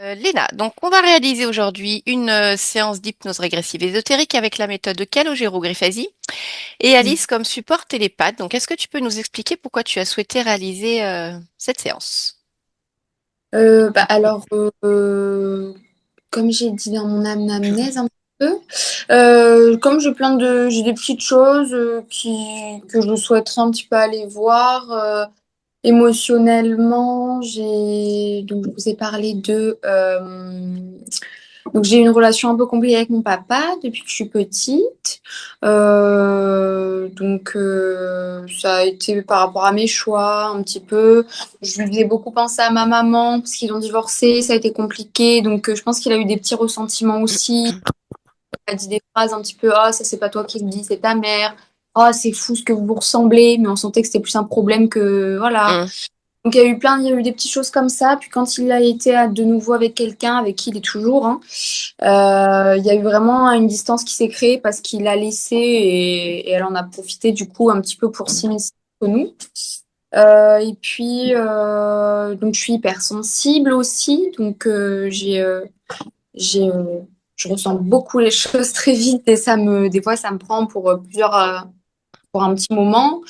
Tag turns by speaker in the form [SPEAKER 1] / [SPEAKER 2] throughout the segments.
[SPEAKER 1] Léna, donc on va réaliser aujourd'hui une séance d'hypnose régressive ésotérique avec la méthode de Calogero-Griffasi et Alice comme support télépathe. Donc, est-ce que tu peux nous expliquer pourquoi tu as souhaité réaliser cette séance?
[SPEAKER 2] Comme j'ai dit dans mon anamnèse un peu, comme j'ai des petites choses que je souhaiterais un petit peu aller voir. Émotionnellement, donc je vous ai parlé donc j'ai une relation un peu compliquée avec mon papa depuis que je suis petite. Ça a été par rapport à mes choix un petit peu. Je lui faisais beaucoup penser à ma maman parce qu'ils ont divorcé, ça a été compliqué. Je pense qu'il a eu des petits ressentiments aussi. Il a dit des phrases un petit peu, ah, ça c'est pas toi qui le dis, c'est ta mère. Ah, c'est fou ce que vous vous ressemblez, mais on sentait que c'était plus un problème que, voilà.
[SPEAKER 1] Hum.
[SPEAKER 2] Donc il y a eu des petites choses comme ça. Puis quand il a été de nouveau avec quelqu'un, avec qui il est toujours, hein, il y a eu vraiment une distance qui s'est créée parce qu'il l'a laissé et elle en a profité du coup un petit peu pour s'immiscer entre nous. Donc je suis hypersensible aussi, j'ai, je ressens beaucoup les choses très vite et des fois ça me prend pour un petit moment.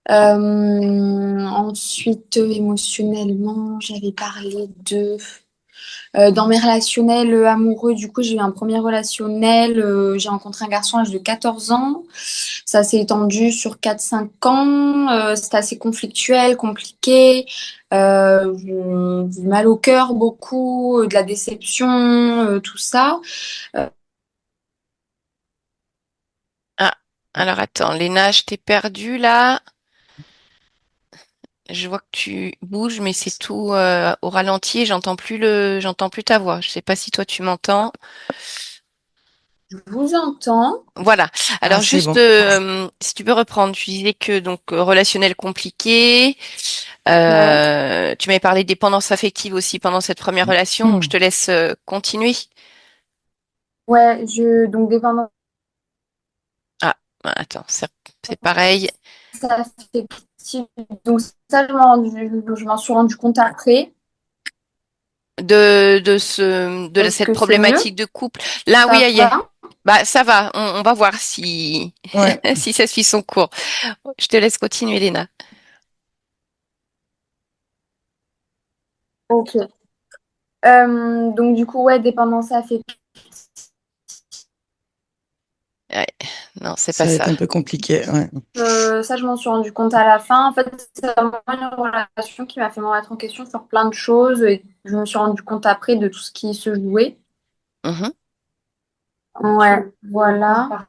[SPEAKER 2] Ensuite, émotionnellement, j'avais parlé dans mes relationnels amoureux, du coup, j'ai eu un premier relationnel. J'ai rencontré un garçon à l'âge de 14 ans. Ça s'est étendu sur 4 5 ans. C'était assez conflictuel, compliqué. J'ai eu mal au cœur beaucoup, de la déception, tout ça. Euh,
[SPEAKER 1] Ah, alors attends, Léna, je t'ai perdue là. Je vois que tu bouges, mais c'est tout au ralenti et j'entends plus ta voix. Je sais pas si toi tu m'entends.
[SPEAKER 2] je vous entends.
[SPEAKER 1] Voilà.
[SPEAKER 3] Ah,
[SPEAKER 1] Alors
[SPEAKER 3] c'est
[SPEAKER 1] juste,
[SPEAKER 3] bon.
[SPEAKER 1] si tu peux reprendre, tu disais que donc relationnel compliqué.
[SPEAKER 2] Ouais.
[SPEAKER 1] Tu m'avais parlé de dépendance affective aussi pendant cette première relation, donc je te laisse continuer.
[SPEAKER 2] Donc dépendance
[SPEAKER 1] Ah, attends, c'est pareil
[SPEAKER 2] affective. Donc ça, je m'en suis rendu compte après.
[SPEAKER 1] de
[SPEAKER 2] Est-ce
[SPEAKER 1] cette
[SPEAKER 2] que c'est mieux?
[SPEAKER 1] problématique de couple. Là, oui,
[SPEAKER 2] Ça va?
[SPEAKER 1] bah ça va. On va voir si
[SPEAKER 3] Ouais,
[SPEAKER 1] si ça suit son cours. Je te laisse continuer, Léna.
[SPEAKER 2] Ok. Donc du coup, ouais, dépendance affective.
[SPEAKER 1] Ouais. Non, c'est pas
[SPEAKER 3] ça va être
[SPEAKER 1] ça.
[SPEAKER 3] un peu compliqué. Ouais.
[SPEAKER 2] Ça, je m'en suis rendu compte à la fin. En fait, c'est vraiment une relation qui m'a fait me remettre en question sur plein de choses et je me suis rendu compte après de tout ce qui se jouait.
[SPEAKER 1] Mhm.
[SPEAKER 2] Ouais, voilà.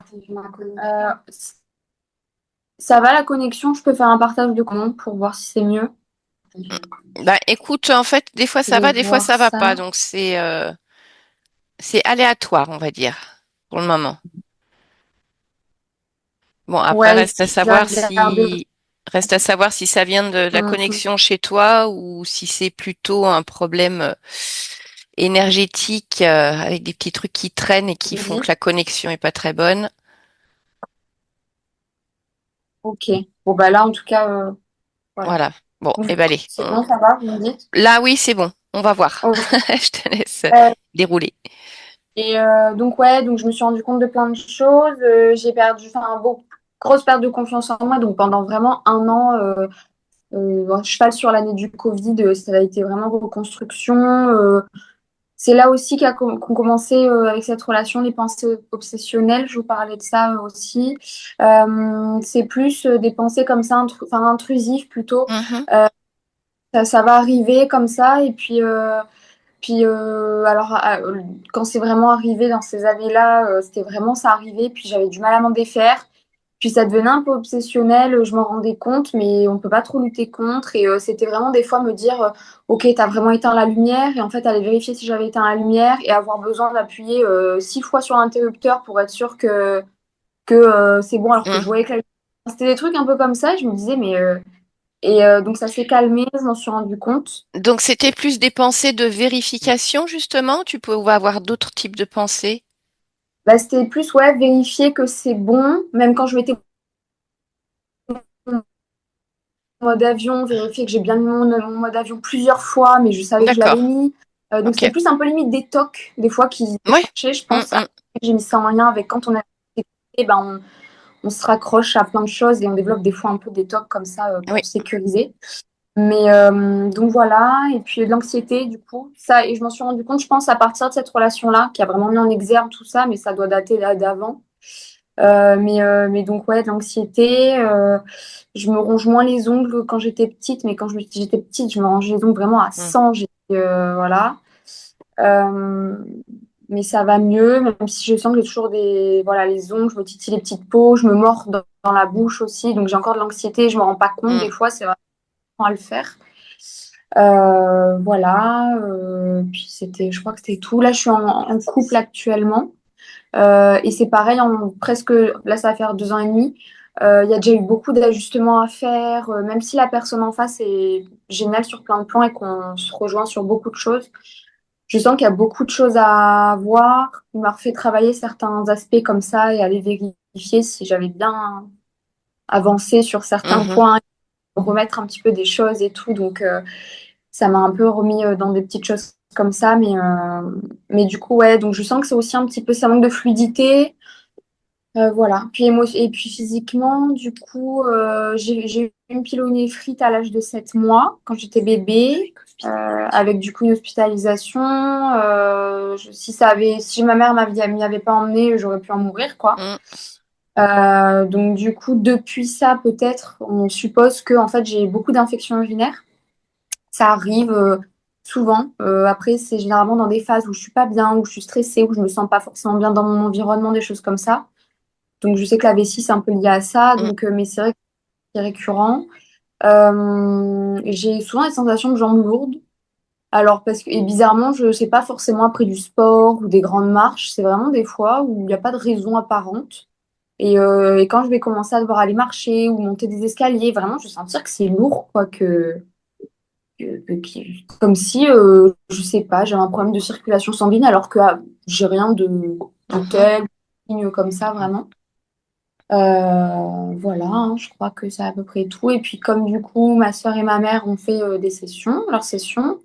[SPEAKER 2] Ça va la connexion? Je peux faire un partage de commande pour voir si c'est mieux.
[SPEAKER 1] Bah écoute, en fait, des fois
[SPEAKER 2] Je
[SPEAKER 1] ça
[SPEAKER 2] vais
[SPEAKER 1] va, des fois
[SPEAKER 2] voir
[SPEAKER 1] ça va pas.
[SPEAKER 2] ça.
[SPEAKER 1] Donc c'est aléatoire, on va dire, pour le moment. Bon, après,
[SPEAKER 2] Ouais, je vais regarder.
[SPEAKER 1] reste à savoir si ça vient de la
[SPEAKER 2] Hum,
[SPEAKER 1] connexion chez toi ou si c'est plutôt un problème énergétique avec des petits trucs qui traînent et qui font que
[SPEAKER 2] oui,
[SPEAKER 1] la connexion est pas très bonne.
[SPEAKER 2] ok. Bon, bah là, en tout cas, voilà.
[SPEAKER 1] Voilà. Bon,
[SPEAKER 2] Donc,
[SPEAKER 1] et ben allez.
[SPEAKER 2] c'est bon, ça va, vous me dites?
[SPEAKER 1] Là, oui, c'est bon. On va voir.
[SPEAKER 2] Ok.
[SPEAKER 1] Je te laisse
[SPEAKER 2] Euh,
[SPEAKER 1] dérouler.
[SPEAKER 2] donc je me suis rendu compte de plein de choses. J'ai perdu, enfin, grosse perte de confiance en moi. Donc pendant vraiment un an, cheval sur l'année du Covid, ça a été vraiment reconstruction. C'est là aussi qu'ont commencé avec cette relation les pensées obsessionnelles. Je vous parlais de ça aussi. C'est plus des pensées comme ça, enfin intrusives plutôt.
[SPEAKER 1] Mhm.
[SPEAKER 2] Ça va arriver comme ça et quand c'est vraiment arrivé dans ces années-là, c'était vraiment ça arrivait, puis j'avais du mal à m'en défaire. Puis ça devenait un peu obsessionnel, je m'en rendais compte, mais on peut pas trop lutter contre. Et c'était vraiment des fois me dire, ok, t'as vraiment éteint la lumière, et en fait aller vérifier si j'avais éteint la lumière et avoir besoin d'appuyer 6 fois sur l'interrupteur pour être sûr que c'est bon, alors que je
[SPEAKER 1] Mhm.
[SPEAKER 2] voyais que la lumière. C'était des trucs un peu comme ça, et je me disais, donc ça s'est calmé, je m'en suis rendu compte.
[SPEAKER 1] Donc, c'était plus des pensées de vérification, justement. Tu pouvais avoir d'autres types de pensées.
[SPEAKER 2] Bah, c'était plus, ouais, vérifier que c'est bon, même quand je mettais mon mode avion, vérifier que j'ai bien mis mon mode avion plusieurs fois, mais je savais que je l'avais
[SPEAKER 1] D'accord.
[SPEAKER 2] mis. Donc
[SPEAKER 1] Ok.
[SPEAKER 2] c'était plus un peu limite des tocs, des fois, qui
[SPEAKER 1] Oui.
[SPEAKER 2] déclenchaient, je
[SPEAKER 1] Mm,
[SPEAKER 2] pense.
[SPEAKER 1] mm.
[SPEAKER 2] J'ai mis ça en lien avec quand on a ben, on se raccroche à plein de choses et on développe des fois un peu des tocs comme ça
[SPEAKER 1] Oui.
[SPEAKER 2] pour sécuriser. Mais donc voilà, et puis de l'anxiété, du coup, ça, et je m'en suis rendu compte, je pense, à partir de cette relation-là, qui a vraiment mis en exergue tout ça, mais ça doit dater d'avant. Mais donc, ouais, de l'anxiété. Je me ronge moins les ongles quand j'étais petite, mais quand j'étais petite, je me rangeais les ongles vraiment à
[SPEAKER 1] Mm,
[SPEAKER 2] 100. Voilà. Euh, mais ça va mieux, même si je sens que j'ai toujours voilà, les ongles, je me titille les petites peaux, je me mords dans la bouche aussi, donc j'ai encore de l'anxiété, je me rends pas compte des
[SPEAKER 1] mm.
[SPEAKER 2] fois, c'est vraiment à le faire. Voilà, puis je crois que c'était tout. Là, je suis en couple actuellement. Et c'est pareil, presque, là, ça va faire 2 ans et demi. Il y a déjà eu beaucoup d'ajustements à faire, même si la personne en face est géniale sur plein de plans et qu'on se rejoint sur beaucoup de choses. Je sens qu'il y a beaucoup de choses à voir. Il m'a refait travailler certains aspects comme ça et aller vérifier si j'avais bien avancé sur certains
[SPEAKER 1] Mhm.
[SPEAKER 2] points, remettre un petit peu des choses et tout. Donc, ça m'a un peu remis dans des petites choses comme ça. Mais du coup, ouais, donc je sens que c'est aussi un petit peu, ça manque de fluidité. Voilà. Et puis physiquement, du coup, j'ai eu une pyélonéphrite à l'âge de 7 mois, quand j'étais bébé, avec du coup une hospitalisation. Si ma mère m'y avait pas emmenée, j'aurais pu en mourir, quoi.
[SPEAKER 1] Mm.
[SPEAKER 2] Donc du coup, depuis ça, peut-être, on suppose que en fait, j'ai beaucoup d'infections urinaires. Ça arrive souvent. Après, c'est généralement dans des phases où je suis pas bien, où je suis stressée, où je me sens pas forcément bien dans mon environnement, des choses comme ça. Donc, je sais que la vessie, c'est un peu lié à ça.
[SPEAKER 1] Mm.
[SPEAKER 2] Donc, mais c'est vrai que c'est récurrent. J'ai souvent des sensations de jambes lourdes. Alors, et bizarrement, je sais pas forcément après du sport ou des grandes marches. C'est vraiment des fois où il n'y a pas de raison apparente. Et quand je vais commencer à devoir aller marcher ou monter des escaliers, vraiment, je vais sentir que c'est lourd, quoi, comme si, je sais pas, j'avais un problème de circulation sanguine alors que j'ai rien de
[SPEAKER 1] Mhm.
[SPEAKER 2] tel, signe comme ça, vraiment. Voilà, hein, je crois que c'est à peu près tout. Et puis comme du coup, ma soeur et ma mère ont fait leurs sessions,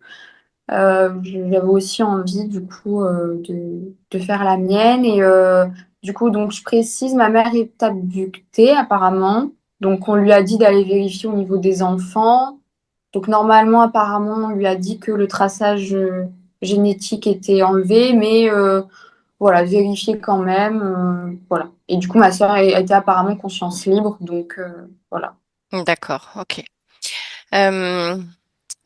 [SPEAKER 2] j'avais aussi envie du coup de faire la mienne. Et du coup, donc je précise, ma mère est abductée apparemment. Donc on lui a dit d'aller vérifier au niveau des enfants. Donc normalement, apparemment, on lui a dit que le traçage génétique était enlevé, mais voilà, vérifier quand même. Voilà. Et du coup, ma sœur était apparemment conscience libre, donc voilà.
[SPEAKER 1] D'accord, ok. Euh,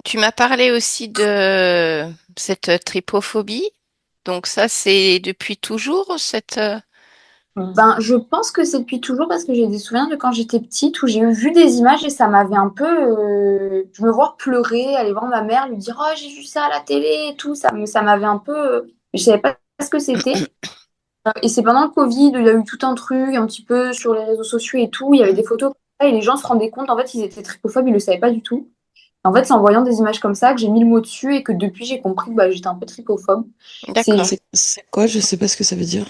[SPEAKER 1] Tu m'as parlé aussi de cette trypophobie. Donc ça, c'est depuis toujours cette...
[SPEAKER 2] Ben, je pense que c'est depuis toujours parce que j'ai des souvenirs de quand j'étais petite où j'ai vu des images et ça m'avait un peu. Je me vois pleurer, aller voir ma mère, lui dire oh, j'ai vu ça à la télé et tout. Ça m'avait un peu. Je savais pas ce que c'était. Et c'est pendant le Covid, il y a eu tout un truc, un petit peu sur les réseaux sociaux et tout. Il y avait des photos comme ça et les gens se rendaient compte, en fait, ils étaient trypophobes, ils le savaient pas du tout. En fait, c'est en voyant des images comme ça que j'ai mis le mot dessus et que depuis, j'ai compris que bah, j'étais un peu trypophobe. C'est
[SPEAKER 1] D'accord.
[SPEAKER 3] C'est quoi? Je sais pas ce que ça veut dire.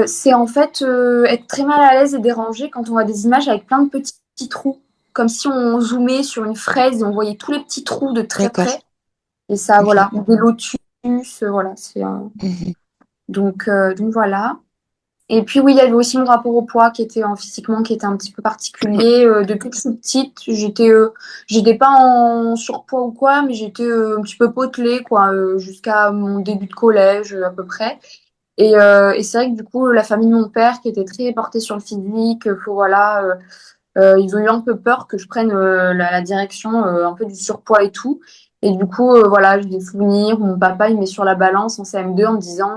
[SPEAKER 2] c'est en fait être très mal à l'aise et dérangé quand on voit des images avec plein de petits trous. Comme si on zoomait sur une fraise et on voyait tous les petits trous de très
[SPEAKER 3] D'accord.
[SPEAKER 2] près. Et ça,
[SPEAKER 3] Ok.
[SPEAKER 2] voilà, des lotus, voilà.
[SPEAKER 3] Mhm.
[SPEAKER 2] Donc voilà. Et puis oui, il y avait aussi mon rapport au poids qui était physiquement qui était un petit peu particulier. Depuis que je suis petite, j'étais pas en surpoids ou quoi, mais j'étais un petit peu potelée quoi, jusqu'à mon début de collège à peu près. Et c'est vrai que du coup, la famille de mon père qui était très portée sur le physique, voilà, ils ont eu un peu peur que je prenne la direction un peu du surpoids et tout. Et du coup, voilà, j'ai des souvenirs où mon papa, il met sur la balance en CM2 en me disant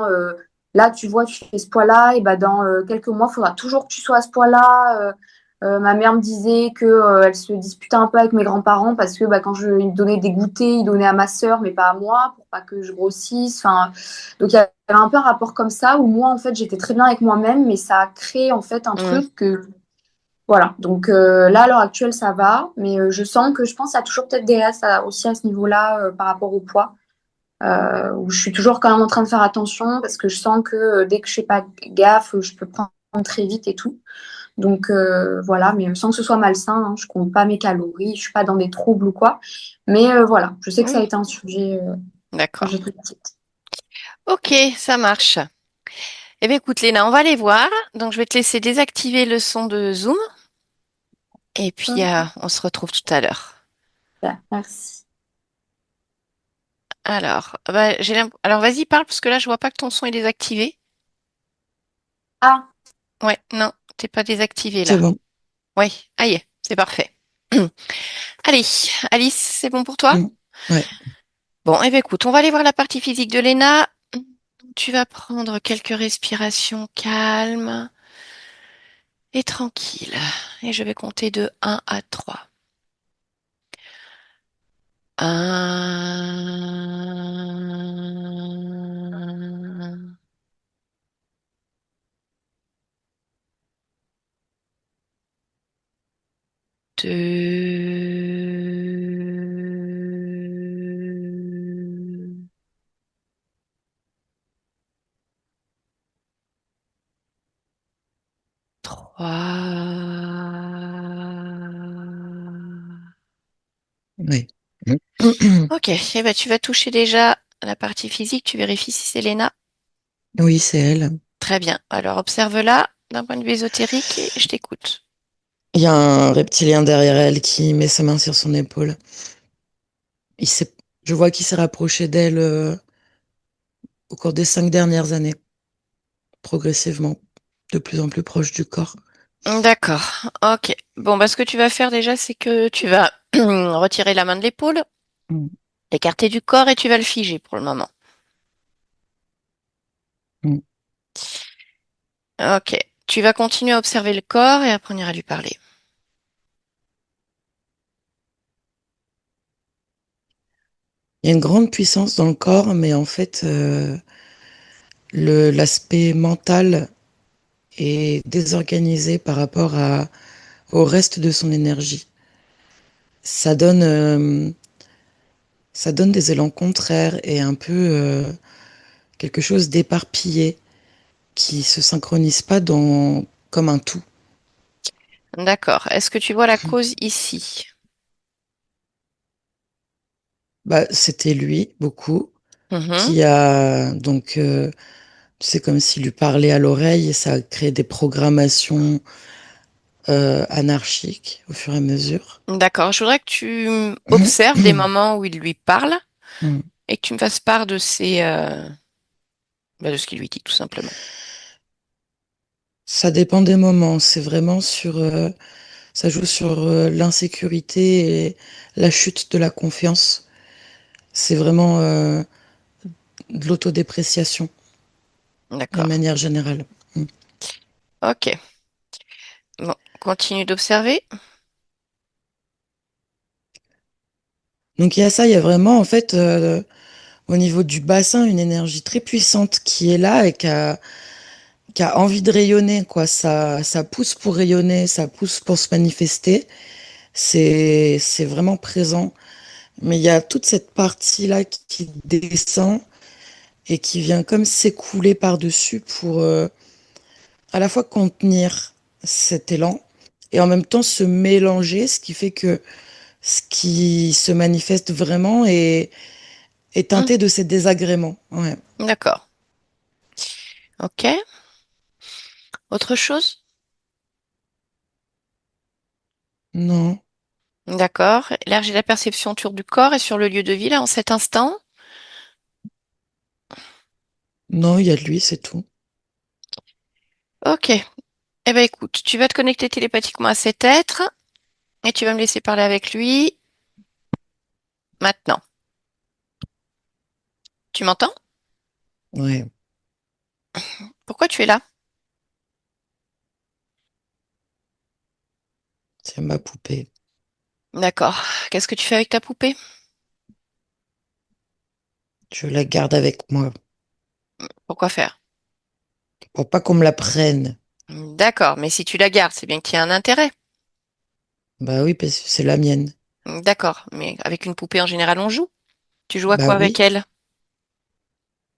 [SPEAKER 2] là, tu vois, tu fais ce poids-là, et ben dans quelques mois, il faudra toujours que tu sois à ce poids-là. Ma mère me disait que elle se disputait un peu avec mes grands-parents parce que bah, quand je lui donnais des goûters, ils donnaient à ma sœur, mais pas à moi, pour pas que je grossisse. Enfin, donc il y avait un peu un rapport comme ça où moi, en fait, j'étais très bien avec moi-même, mais ça a créé en fait un
[SPEAKER 1] Mm.
[SPEAKER 2] truc que voilà, donc là, à l'heure actuelle, ça va, mais je sens que je pense qu'il y a toujours peut-être des restes aussi à ce niveau-là par rapport au poids, où je suis toujours quand même en train de faire attention parce que je sens que dès que je fais pas gaffe, je peux prendre très vite et tout. Donc voilà, mais sans que ce soit malsain, hein, je compte pas mes calories, je suis pas dans des troubles ou quoi. Mais voilà, je sais que ça a
[SPEAKER 1] Oui.
[SPEAKER 2] été un sujet. quand
[SPEAKER 1] D'accord.
[SPEAKER 2] j'étais petite.
[SPEAKER 1] Ok, ça marche. Eh bien, écoute, Léna, on va aller voir. Donc, je vais te laisser désactiver le son de Zoom et puis on se retrouve tout à l'heure.
[SPEAKER 2] Super, merci.
[SPEAKER 1] Alors, alors vas-y, parle parce que là, je vois pas que ton son est désactivé.
[SPEAKER 2] Ah,
[SPEAKER 1] Ouais, non, t'es pas désactivé
[SPEAKER 3] C'est
[SPEAKER 1] là.
[SPEAKER 3] bon.
[SPEAKER 1] Oui, ah y est, c'est parfait. Allez, Alice, c'est bon pour toi?
[SPEAKER 3] Mm. Ouais.
[SPEAKER 1] Bon, eh bien, écoute, on va aller voir la partie physique de Léna. Tu vas prendre quelques respirations calmes et tranquilles. Et je vais compter de 1 à 3. 1, 2, 3.
[SPEAKER 3] Ouais. Mm.
[SPEAKER 1] Ok, eh ben, tu vas toucher déjà la partie physique. Tu vérifies si c'est Léna.
[SPEAKER 3] Oui, c'est elle.
[SPEAKER 1] Très bien. Alors observe-la d'un point de vue ésotérique et je t'écoute.
[SPEAKER 3] Il y a un reptilien derrière elle qui met sa main sur son épaule. Je vois qu'il s'est rapproché d'elle au cours des 5 dernières années, progressivement, de plus en plus proche du corps.
[SPEAKER 1] D'accord. Ok. Bon, bah, ce que tu vas faire déjà, c'est que tu vas retirer la main de l'épaule,
[SPEAKER 3] Mm.
[SPEAKER 1] l'écarter du corps et tu vas le figer pour le moment.
[SPEAKER 3] Mm.
[SPEAKER 1] Ok. Tu vas continuer à observer le corps et après on ira lui parler.
[SPEAKER 3] Il y a une grande puissance dans le corps, mais en fait, l'aspect mental est désorganisé par rapport au reste de son énergie. Ça donne, euh, Ça donne des élans contraires et un peu quelque chose d'éparpillé qui se synchronise pas comme un tout.
[SPEAKER 1] D'accord. Est-ce que tu vois la cause ici?
[SPEAKER 3] Bah, c'était lui, beaucoup,
[SPEAKER 1] Mhm.
[SPEAKER 3] qui a donc, c'est comme s'il lui parlait à l'oreille et ça a créé des programmations anarchiques au fur et à mesure.
[SPEAKER 1] D'accord. Je voudrais que tu observes des moments où il lui parle et que tu me fasses part de de ce qu'il lui dit, tout simplement.
[SPEAKER 3] Ça dépend des moments, ça joue sur l'insécurité et la chute de la confiance. C'est vraiment de l'autodépréciation. De
[SPEAKER 1] D'accord.
[SPEAKER 3] manière générale. Mm.
[SPEAKER 1] Ok. Bon, continue d'observer.
[SPEAKER 3] Donc il y a ça, il y a vraiment en fait au niveau du bassin une énergie très puissante qui est là et qui a envie de rayonner, quoi. Ça pousse pour rayonner, ça pousse pour se manifester. C'est vraiment présent. Mais il y a toute cette partie-là qui descend et qui vient comme s'écouler par-dessus pour à la fois contenir cet élan et en même temps se mélanger, ce qui fait que ce qui se manifeste vraiment est
[SPEAKER 1] Hmm.
[SPEAKER 3] teinté de ces désagréments. Ouais.
[SPEAKER 1] D'accord. Ok. Autre chose?
[SPEAKER 3] Non,
[SPEAKER 1] D'accord. Là, j'ai la perception autour du corps et sur le lieu de vie, là, en cet instant.
[SPEAKER 3] non, il y a de lui, c'est tout.
[SPEAKER 1] Ok. Eh ben, écoute, tu vas te connecter télépathiquement à cet être et tu vas me laisser parler avec lui maintenant. Tu m'entends?
[SPEAKER 3] Ouais,
[SPEAKER 1] Pourquoi tu es là?
[SPEAKER 3] c'est ma poupée.
[SPEAKER 1] D'accord. Qu'est-ce que tu fais avec ta poupée?
[SPEAKER 3] Je la garde avec moi
[SPEAKER 1] Pourquoi faire?
[SPEAKER 3] pour pas qu'on me la prenne.
[SPEAKER 1] D'accord, mais si tu la gardes, c'est bien qu'il y a un intérêt.
[SPEAKER 3] Bah oui, parce que c'est la mienne.
[SPEAKER 1] D'accord, mais avec une poupée en général, on joue. Tu joues à
[SPEAKER 3] Bah
[SPEAKER 1] quoi avec
[SPEAKER 3] oui,
[SPEAKER 1] elle?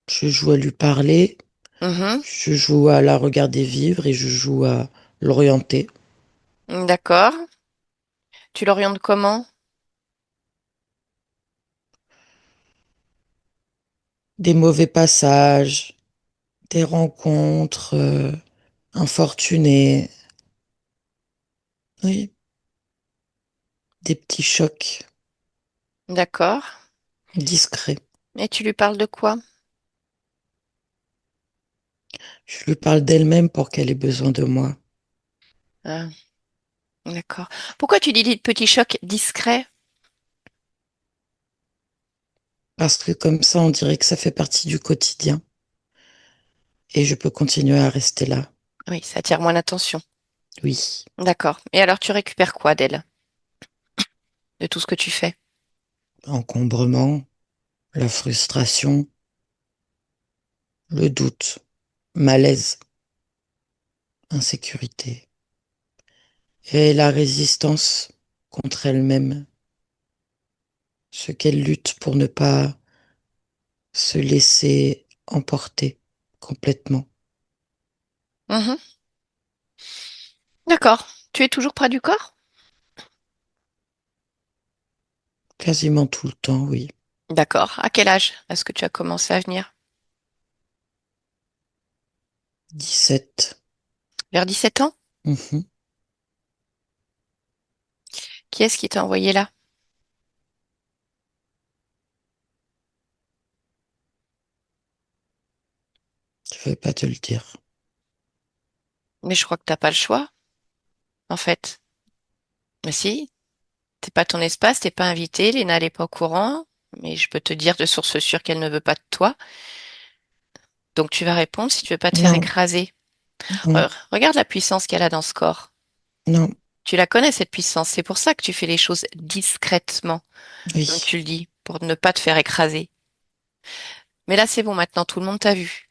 [SPEAKER 3] je joue à lui parler,
[SPEAKER 1] Mhm.
[SPEAKER 3] je joue à la regarder vivre et je joue à l'orienter.
[SPEAKER 1] D'accord. Tu l'orientes comment?
[SPEAKER 3] des mauvais passages, des rencontres infortunées, oui, des petits chocs
[SPEAKER 1] D'accord.
[SPEAKER 3] discrets.
[SPEAKER 1] Et tu lui parles de quoi?
[SPEAKER 3] Je lui parle d'elle-même pour qu'elle ait besoin de moi.
[SPEAKER 1] Ah, d'accord. Pourquoi tu dis petit choc discret?
[SPEAKER 3] Parce que comme ça, on dirait que ça fait partie du quotidien et je peux continuer à rester là.
[SPEAKER 1] Oui, ça attire moins l'attention.
[SPEAKER 3] Oui,
[SPEAKER 1] D'accord. Et alors, tu récupères quoi d'elle, de tout ce que tu fais?
[SPEAKER 3] encombrement, la frustration, le doute, malaise, insécurité et la résistance contre elle-même, ce qu'elle lutte pour ne pas se laisser emporter complètement,
[SPEAKER 1] Mhm. D'accord. Tu es toujours près du corps?
[SPEAKER 3] quasiment tout le temps, oui.
[SPEAKER 1] D'accord. À quel âge est-ce que tu as commencé à venir?
[SPEAKER 3] 17.
[SPEAKER 1] Vers 17 ans?
[SPEAKER 3] Mhm.
[SPEAKER 1] Qui est-ce qui t'a envoyé là?
[SPEAKER 3] Je vais pas te le dire.
[SPEAKER 1] Mais je crois que t'as pas le choix, en fait. Mais si, c'est pas ton espace, t'es pas invité, Léna n'est pas au courant, mais je peux te dire de source sûre qu'elle ne veut pas de toi. Donc tu vas répondre si tu veux pas te faire
[SPEAKER 3] Non,
[SPEAKER 1] écraser.
[SPEAKER 3] non,
[SPEAKER 1] Regarde la puissance qu'elle a dans ce corps.
[SPEAKER 3] non,
[SPEAKER 1] Tu la connais, cette puissance. C'est pour ça que tu fais les choses discrètement, comme
[SPEAKER 3] oui,
[SPEAKER 1] tu le dis, pour ne pas te faire écraser. Mais là, c'est bon, maintenant, tout le monde t'a vu.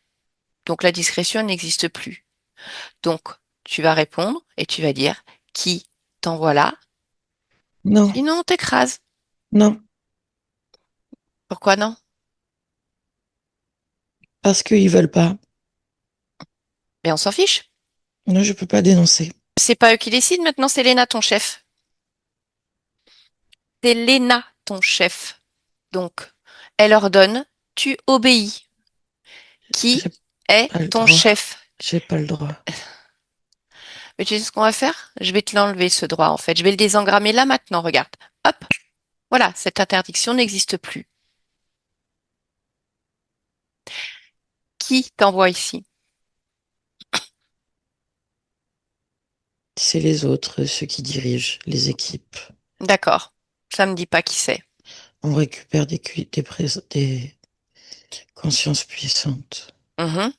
[SPEAKER 1] Donc la discrétion n'existe plus. Donc, tu vas répondre et tu vas dire qui t'envoie là.
[SPEAKER 3] non,
[SPEAKER 1] Sinon, on t'écrase.
[SPEAKER 3] non,
[SPEAKER 1] Pourquoi non?
[SPEAKER 3] parce qu'ils veulent pas.
[SPEAKER 1] Mais on s'en fiche.
[SPEAKER 3] Non, je peux pas dénoncer.
[SPEAKER 1] C'est pas eux qui décident maintenant, c'est Léna ton chef. C'est Léna ton chef. Donc, elle ordonne, tu obéis. Qui
[SPEAKER 3] J'ai
[SPEAKER 1] est
[SPEAKER 3] pas le
[SPEAKER 1] ton
[SPEAKER 3] droit.
[SPEAKER 1] chef?
[SPEAKER 3] J'ai pas le droit.
[SPEAKER 1] Mais tu sais ce qu'on va faire? Je vais te l'enlever, ce droit, en fait. Je vais le désengrammer là maintenant, regarde. Hop, voilà, cette interdiction n'existe plus. Qui t'envoie ici?
[SPEAKER 3] C'est les autres, ceux qui dirigent les équipes.
[SPEAKER 1] D'accord. Ça me dit pas qui c'est.
[SPEAKER 3] On récupère des consciences puissantes
[SPEAKER 1] Mhm.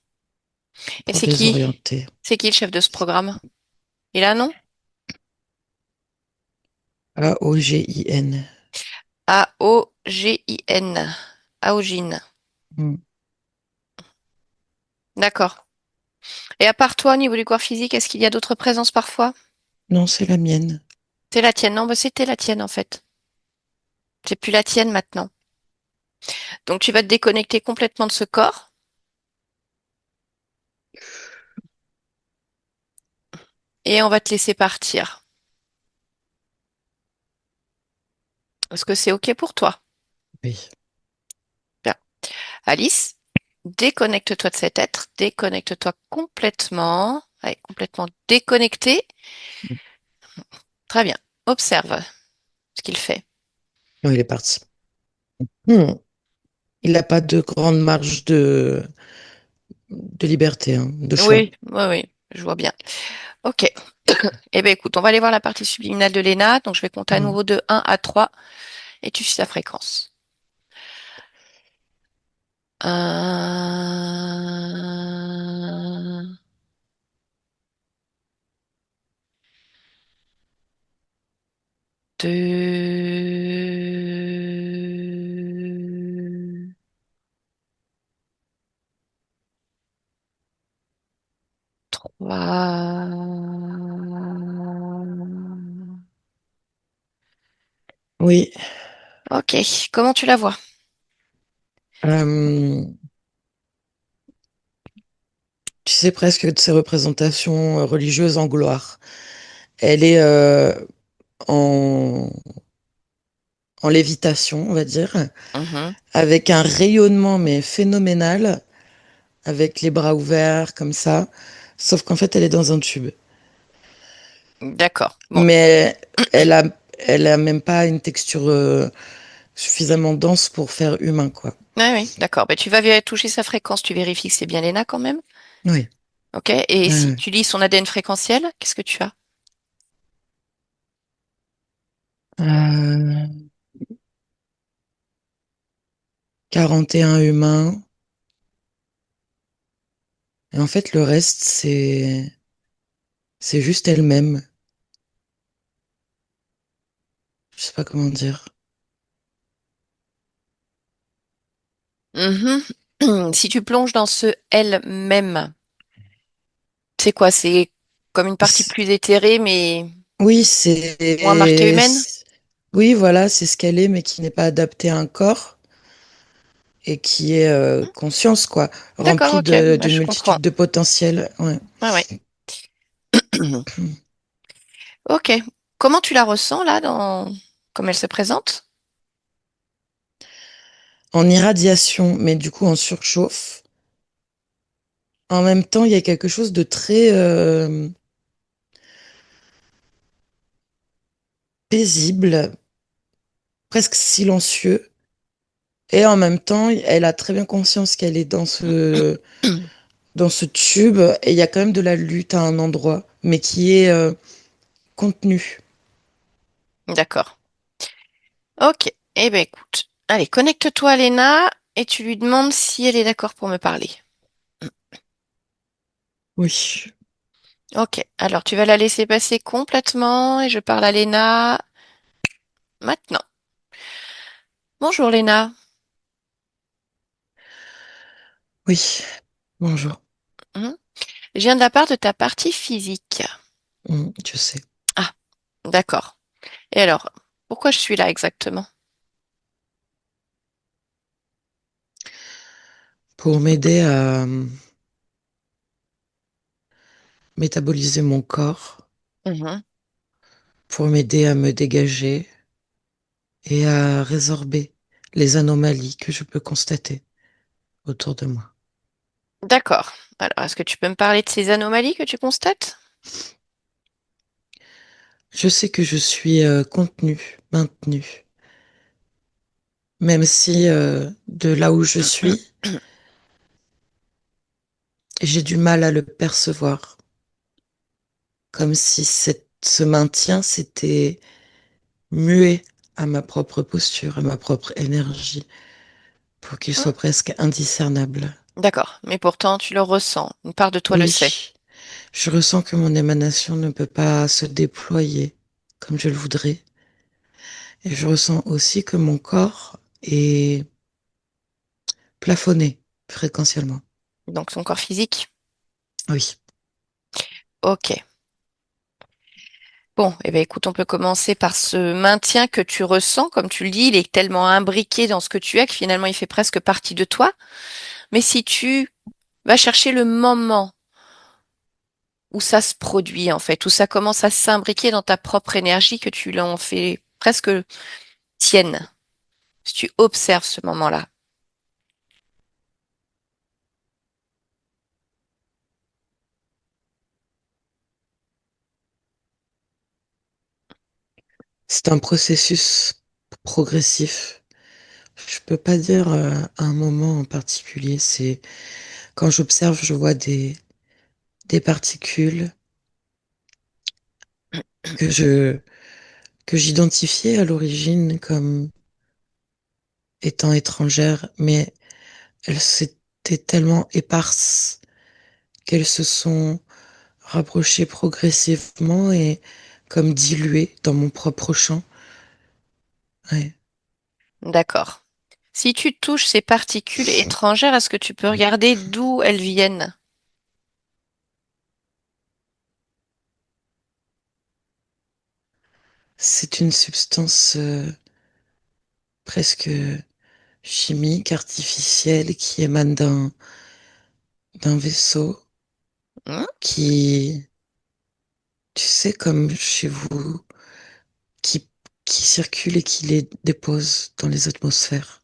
[SPEAKER 1] Et
[SPEAKER 3] pour
[SPEAKER 1] c'est qui?
[SPEAKER 3] désorienter.
[SPEAKER 1] C'est qui le chef de ce programme? Il a un nom?
[SPEAKER 3] AOGIN.
[SPEAKER 1] Aogin. Aogin.
[SPEAKER 3] Hmm.
[SPEAKER 1] D'accord. Et à part toi, au niveau du corps physique, est-ce qu'il y a d'autres présences parfois?
[SPEAKER 3] Non, c'est la mienne.
[SPEAKER 1] C'est la tienne. Non, bah, c'était la tienne en fait. C'est plus la tienne maintenant. Donc tu vas te déconnecter complètement de ce corps et on va te laisser partir. Est-ce que c'est OK pour toi?
[SPEAKER 3] Oui.
[SPEAKER 1] Bien. Alice, déconnecte-toi de cet être, déconnecte-toi complètement. Allez, complètement déconnecté. Très bien. Observe ce qu'il fait.
[SPEAKER 3] Non, il est parti. Hmm. Il n'a pas de grande marge de liberté, hein, de choix.
[SPEAKER 1] Oui, oui, oui, je vois bien. OK. Eh bien, écoute, on va aller voir la partie subliminale de Léna. Donc, je vais compter à
[SPEAKER 3] Hmm.
[SPEAKER 1] nouveau de 1 à 3 et tu suis sa fréquence. 1, 2, 3.
[SPEAKER 3] Oui.
[SPEAKER 1] Ok, comment tu la vois?
[SPEAKER 3] Euh, Tu sais, presque de ces représentations religieuses en gloire. Elle est en, en lévitation, on va dire,
[SPEAKER 1] Mhm.
[SPEAKER 3] avec un rayonnement mais phénoménal, avec les bras ouverts comme ça, sauf qu'en fait elle est dans un tube.
[SPEAKER 1] D'accord. Bon.
[SPEAKER 3] Mais elle a, elle a même pas une texture suffisamment dense pour faire humain, quoi.
[SPEAKER 1] Oui, oui, d'accord. Ben, tu vas toucher sa fréquence. Tu vérifies que c'est bien l'ENA quand même.
[SPEAKER 3] Oui.
[SPEAKER 1] OK? Et si
[SPEAKER 3] Euh,
[SPEAKER 1] tu lis son ADN fréquentiel, qu'est-ce que tu as?
[SPEAKER 3] euh, 41 humains. Et en fait, le reste, c'est juste elle-même. Je sais pas comment dire.
[SPEAKER 1] Mhm. Si tu plonges dans ce elle-même, c'est quoi? C'est comme une partie
[SPEAKER 3] C'est-
[SPEAKER 1] plus éthérée, mais
[SPEAKER 3] Oui,
[SPEAKER 1] moins marquée humaine?
[SPEAKER 3] oui, voilà, c'est ce qu'elle est, mais qui n'est pas adapté à un corps et qui est conscience, quoi,
[SPEAKER 1] D'accord,
[SPEAKER 3] remplie
[SPEAKER 1] ok, ouais,
[SPEAKER 3] d'une
[SPEAKER 1] je comprends.
[SPEAKER 3] multitude de potentiels. Ouais.
[SPEAKER 1] Ouais, ouais. Ok. Comment tu la ressens là, comme elle se présente?
[SPEAKER 3] En irradiation, mais du coup en surchauffe. En même temps, il y a quelque chose de très paisible, presque silencieux. Et en même temps, elle a très bien conscience qu'elle est dans ce tube. Et il y a quand même de la lutte à un endroit, mais qui est contenue.
[SPEAKER 1] D'accord. Ok. Eh ben écoute, allez, connecte-toi à Léna et tu lui demandes si elle est d'accord pour me parler.
[SPEAKER 3] Oui,
[SPEAKER 1] Ok. Alors tu vas la laisser passer complètement et je parle à Léna maintenant. Bonjour Léna.
[SPEAKER 3] oui. Bonjour.
[SPEAKER 1] Mhm. Je viens de la part de ta partie physique.
[SPEAKER 3] Je sais.
[SPEAKER 1] Ah, d'accord. Et alors, pourquoi je suis là exactement?
[SPEAKER 3] Pour m'aider à métaboliser mon corps,
[SPEAKER 1] Mhm.
[SPEAKER 3] pour m'aider à me dégager et à résorber les anomalies que je peux constater autour de moi.
[SPEAKER 1] D'accord. Alors, est-ce que tu peux me parler de ces anomalies que tu constates?
[SPEAKER 3] Je sais que je suis contenue, maintenue, même si de là où je suis, j'ai du mal à le percevoir, comme si ce maintien s'était muet à ma propre posture, à ma propre énergie, pour qu'il
[SPEAKER 1] Hmm.
[SPEAKER 3] soit presque indiscernable.
[SPEAKER 1] D'accord. Mais pourtant, tu le ressens. Une part de toi le sait.
[SPEAKER 3] Oui, je ressens que mon émanation ne peut pas se déployer comme je le voudrais. Et je ressens aussi que mon corps est plafonné fréquentiellement.
[SPEAKER 1] Donc, son corps physique.
[SPEAKER 3] Oui.
[SPEAKER 1] Ok. Bon, eh bien, écoute, on peut commencer par ce maintien que tu ressens. Comme tu le dis, il est tellement imbriqué dans ce que tu es que finalement, il fait presque partie de toi. Mais si tu vas chercher le moment où ça se produit, en fait, où ça commence à s'imbriquer dans ta propre énergie, que tu l'en fais presque tienne, si tu observes ce moment-là.
[SPEAKER 3] C'est un processus progressif. Je peux pas dire un moment en particulier. C'est quand j'observe, je vois des particules que que j'identifiais à l'origine comme étant étrangères, mais elles s'étaient tellement éparses qu'elles se sont rapprochées progressivement et comme diluées dans mon propre champ. Ouais.
[SPEAKER 1] D'accord. Si tu touches ces particules étrangères, est-ce que tu peux regarder d'où elles viennent?
[SPEAKER 3] C'est une substance presque chimique, artificielle, qui émane d'un vaisseau
[SPEAKER 1] Hmm.
[SPEAKER 3] qui, tu sais, comme chez vous, qui, qui circulent et qui les déposent dans les atmosphères.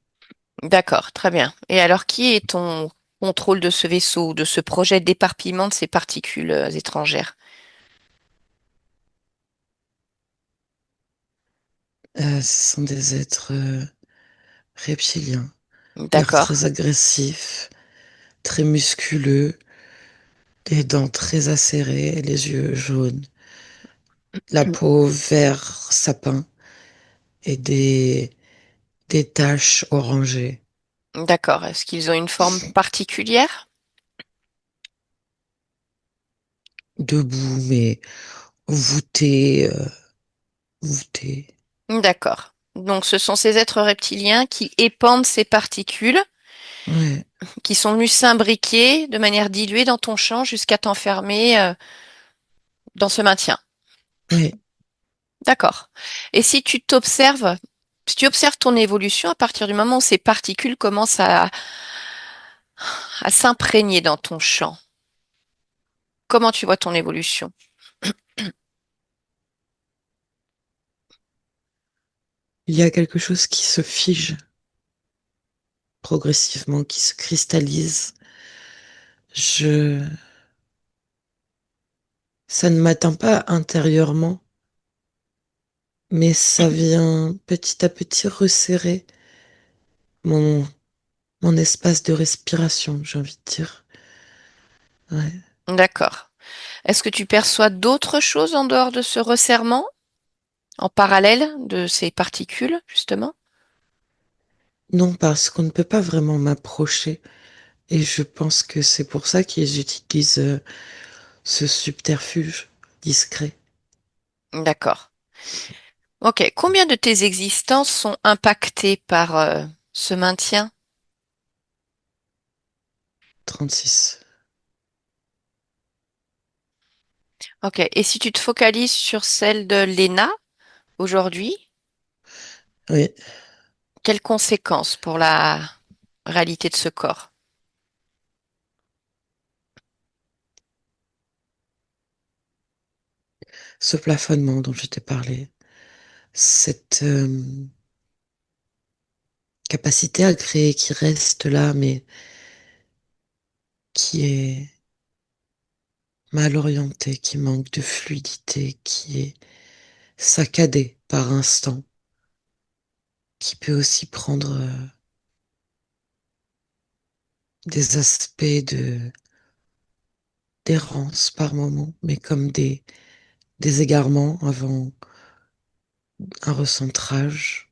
[SPEAKER 1] D'accord, très bien. Et alors, qui est ton contrôle de ce vaisseau, de ce projet d'éparpillement de ces particules étrangères?
[SPEAKER 3] Ce sont des êtres reptiliens, l'air
[SPEAKER 1] D'accord,
[SPEAKER 3] très agressif, très musculeux, des dents très acérées, les yeux jaunes, la peau vert sapin et des taches orangées,
[SPEAKER 1] d'accord. Est-ce qu'ils ont une forme particulière?
[SPEAKER 3] debout mais voûtés, voûtés.
[SPEAKER 1] D'accord. Donc, ce sont ces êtres reptiliens qui épandent ces particules
[SPEAKER 3] Ouais,
[SPEAKER 1] qui sont venus s'imbriquer de manière diluée dans ton champ jusqu'à t'enfermer dans ce maintien.
[SPEAKER 3] ouais.
[SPEAKER 1] D'accord. Et si tu t'observes, si tu observes ton évolution à partir du moment où ces particules commencent à s'imprégner dans ton champ, comment tu vois ton évolution?
[SPEAKER 3] Il y a quelque chose qui se fige progressivement, qui se cristallise. Je, Ça ne m'atteint pas intérieurement, mais ça vient petit à petit resserrer mon, mon espace de respiration, j'ai envie de dire. Ouais.
[SPEAKER 1] D'accord. Est-ce que tu perçois d'autres choses en dehors de ce resserrement, en parallèle de ces particules, justement?
[SPEAKER 3] Non, parce qu'on ne peut pas vraiment m'approcher. Et je pense que c'est pour ça qu'ils utilisent ce subterfuge discret.
[SPEAKER 1] D'accord. Ok. Combien de tes existences sont impactées par ce maintien?
[SPEAKER 3] 36.
[SPEAKER 1] Ok. Et si tu te focalises sur celle de Léna aujourd'hui,
[SPEAKER 3] Oui,
[SPEAKER 1] quelles conséquences pour la réalité de ce corps?
[SPEAKER 3] ce plafonnement dont je t'ai parlé, cette capacité à créer qui reste là, mais qui est mal orientée, qui manque de fluidité, qui est saccadée par instant, qui peut aussi prendre des aspects de d'errance par moment, mais comme des égarements avant un recentrage.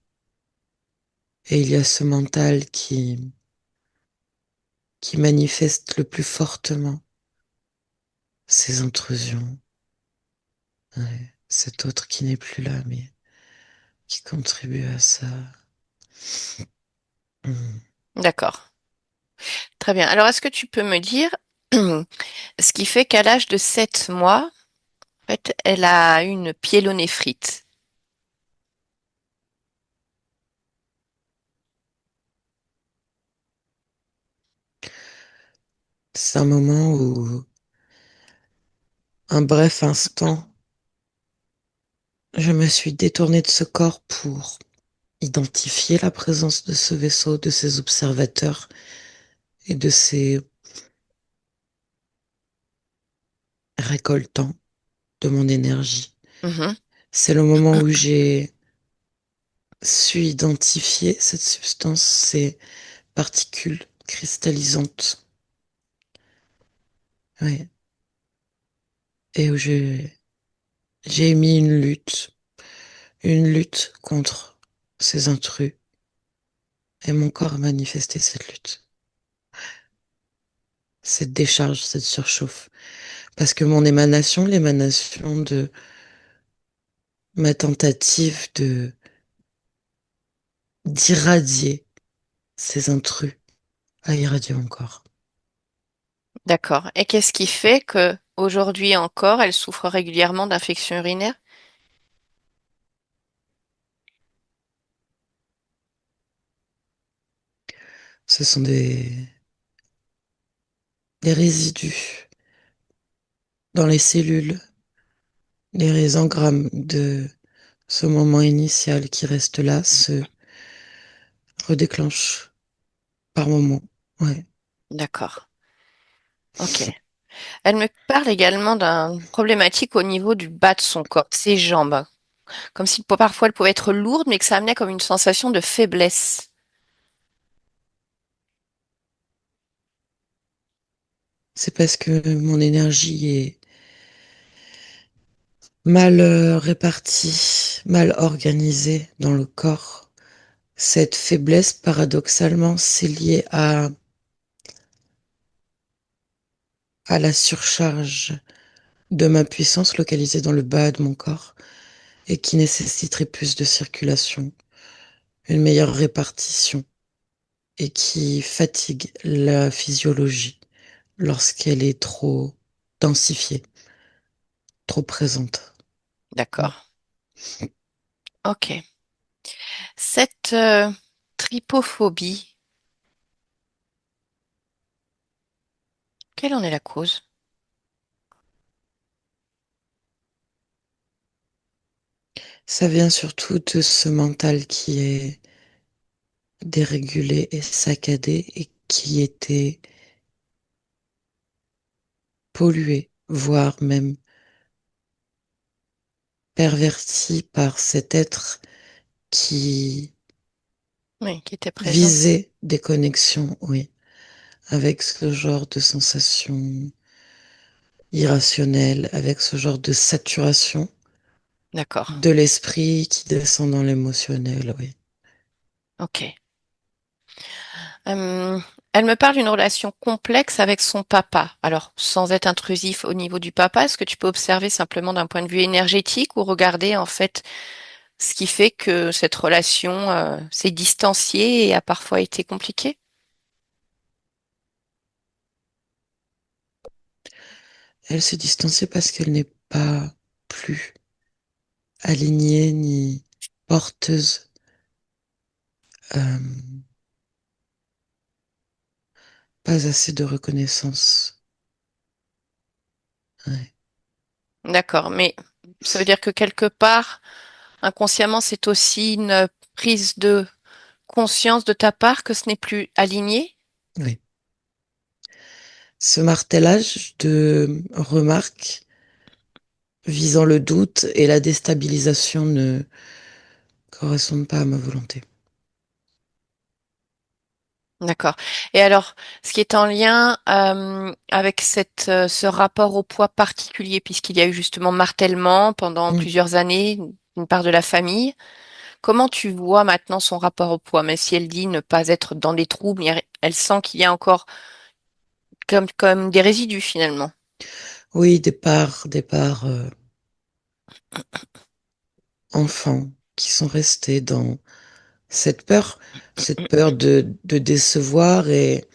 [SPEAKER 3] Et il y a ce mental qui manifeste le plus fortement ces intrusions. Ouais. Cet autre qui n'est plus là, mais qui contribue à ça. Hmm.
[SPEAKER 1] D'accord. Très bien. Alors, est-ce que tu peux me dire ce qui fait qu'à l'âge de 7 mois, en fait, elle a une pyélonéphrite?
[SPEAKER 3] C'est un moment où, un bref instant, je me suis détournée de ce corps pour identifier la présence de ce vaisseau, de ses observateurs et de ses récoltants de mon énergie.
[SPEAKER 1] Mhm.
[SPEAKER 3] C'est le moment où j'ai su identifier cette substance, ces particules cristallisantes. Ouais. Et où j'ai émis une lutte contre ces intrus. Et mon corps a manifesté cette lutte, cette décharge, cette surchauffe. Parce que mon émanation, l'émanation de ma tentative de d'irradier ces intrus, a irradié mon corps.
[SPEAKER 1] D'accord. Et qu'est-ce qui fait que aujourd'hui encore, elle souffre régulièrement d'infections urinaires?
[SPEAKER 3] Ce sont des résidus dans les cellules, les enzygmes de ce moment initial qui reste là se redéclenche par moment. Ouais.
[SPEAKER 1] D'accord. Ok. Elle me parle également d'une problématique au niveau du bas de son corps, ses jambes. Comme si parfois elle pouvait être lourde, mais que ça amenait comme une sensation de faiblesse.
[SPEAKER 3] C'est parce que mon énergie est mal répartie, mal organisée dans le corps. Cette faiblesse, paradoxalement, c'est lié à la surcharge de ma puissance localisée dans le bas de mon corps et qui nécessiterait plus de circulation, une meilleure répartition et qui fatigue la physiologie lorsqu'elle est trop densifiée, trop présente.
[SPEAKER 1] D'accord. Ok. Cette trypophobie, quelle en est la cause?
[SPEAKER 3] Ça vient surtout de ce mental qui est dérégulé et saccadé et qui était pollué, voire même perverti par cet être qui
[SPEAKER 1] Oui, qui était présent.
[SPEAKER 3] visait des connexions, oui, avec ce genre de sensations irrationnelles, avec ce genre de saturation
[SPEAKER 1] D'accord.
[SPEAKER 3] de l'esprit qui descend dans l'émotionnel, oui.
[SPEAKER 1] Ok. Euh, Elle me parle d'une relation complexe avec son papa. Alors, sans être intrusif au niveau du papa, est-ce que tu peux observer simplement d'un point de vue énergétique ou regarder en fait ce qui fait que cette relation s'est distanciée et a parfois été compliquée?
[SPEAKER 3] Elle se distançait parce qu'elle n'est pas plus alignée ni porteuse, euh, pas assez de reconnaissance. Ouais.
[SPEAKER 1] D'accord, mais ça veut dire que quelque part, inconsciemment, c'est aussi une prise de conscience de ta part que ce n'est plus aligné?
[SPEAKER 3] Oui. Ce martelage de remarques visant le doute et la déstabilisation ne correspondent pas à ma volonté.
[SPEAKER 1] D'accord. Et alors, ce qui est en lien avec ce rapport au poids particulier, puisqu'il y a eu justement martèlement pendant
[SPEAKER 3] Mm.
[SPEAKER 1] plusieurs années, une part de la famille, comment tu vois maintenant son rapport au poids, même si elle dit ne pas être dans des troubles, elle sent qu'il y a encore comme des résidus finalement.
[SPEAKER 3] Oui, des parts enfants qui sont restés dans cette peur de décevoir et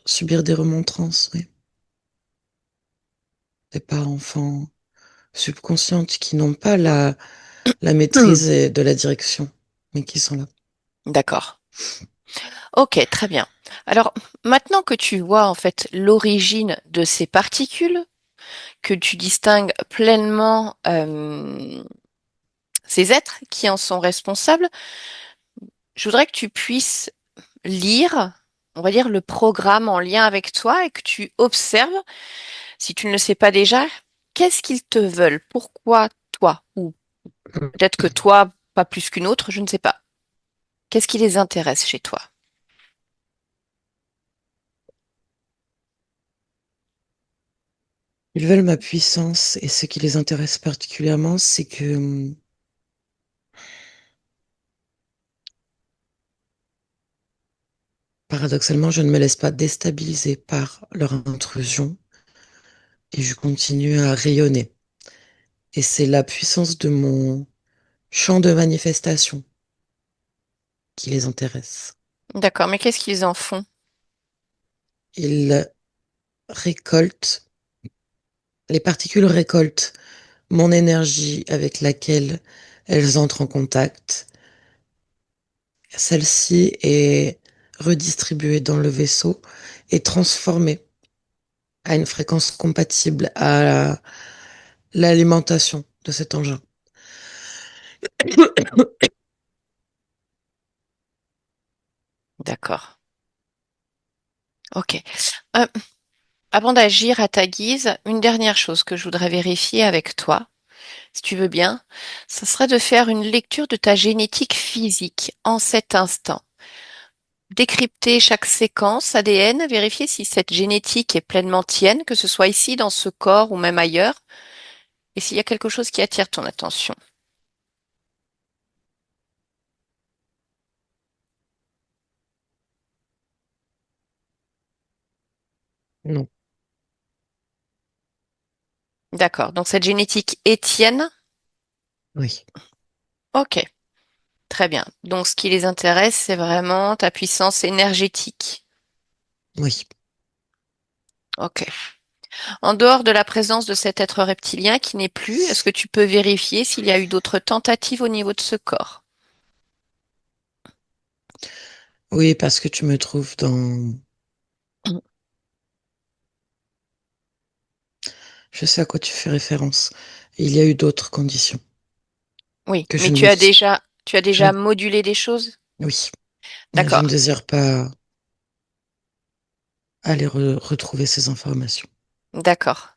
[SPEAKER 3] subir des remontrances, oui. Des parts enfants subconscientes qui n'ont pas la
[SPEAKER 1] Hmm.
[SPEAKER 3] maîtrise de la direction, mais qui sont là.
[SPEAKER 1] D'accord. Ok, très bien. Alors, maintenant que tu vois en fait l'origine de ces particules, que tu distingues pleinement ces êtres qui en sont responsables, je voudrais que tu puisses lire, on va dire, le programme en lien avec toi et que tu observes, si tu ne le sais pas déjà, qu'est-ce qu'ils te veulent, pourquoi toi, ou peut-être que toi, pas plus qu'une autre, je ne sais pas. Qu'est-ce qui les intéresse chez toi?
[SPEAKER 3] Ils veulent ma puissance et ce qui les intéresse particulièrement, c'est que paradoxalement, je ne me laisse pas déstabiliser par leur intrusion et je continue à rayonner. Et c'est la puissance de mon champ de manifestation qui les intéresse.
[SPEAKER 1] D'accord, mais qu'est-ce qu'ils en font?
[SPEAKER 3] Ils récoltent, les particules récoltent mon énergie avec laquelle elles entrent en contact. Celle-ci est redistribuée dans le vaisseau et transformée à une fréquence compatible l'alimentation de cet engin.
[SPEAKER 1] D'accord. Ok. Euh, Avant d'agir à ta guise, une dernière chose que je voudrais vérifier avec toi, si tu veux bien, ce serait de faire une lecture de ta génétique physique en cet instant. Décrypter chaque séquence ADN, vérifier si cette génétique est pleinement tienne, que ce soit ici dans ce corps ou même ailleurs, et s'il y a quelque chose qui attire ton attention.
[SPEAKER 3] Non,
[SPEAKER 1] D'accord. Donc cette génétique est tienne?
[SPEAKER 3] oui,
[SPEAKER 1] Ok, très bien. Donc ce qui les intéresse, c'est vraiment ta puissance énergétique.
[SPEAKER 3] oui.
[SPEAKER 1] Ok. En dehors de la présence de cet être reptilien qui n'est plus, est-ce que tu peux vérifier s'il y a eu d'autres tentatives au niveau de ce corps?
[SPEAKER 3] Oui, parce que tu me trouves dans... Je sais à quoi tu fais référence. Il y a eu d'autres conditions
[SPEAKER 1] Oui,
[SPEAKER 3] que
[SPEAKER 1] mais
[SPEAKER 3] je ne me...
[SPEAKER 1] tu as
[SPEAKER 3] Je
[SPEAKER 1] déjà
[SPEAKER 3] ne...
[SPEAKER 1] modulé des choses?
[SPEAKER 3] Oui, je ne
[SPEAKER 1] D'accord,
[SPEAKER 3] désire pas aller retrouver ces informations.
[SPEAKER 1] d'accord.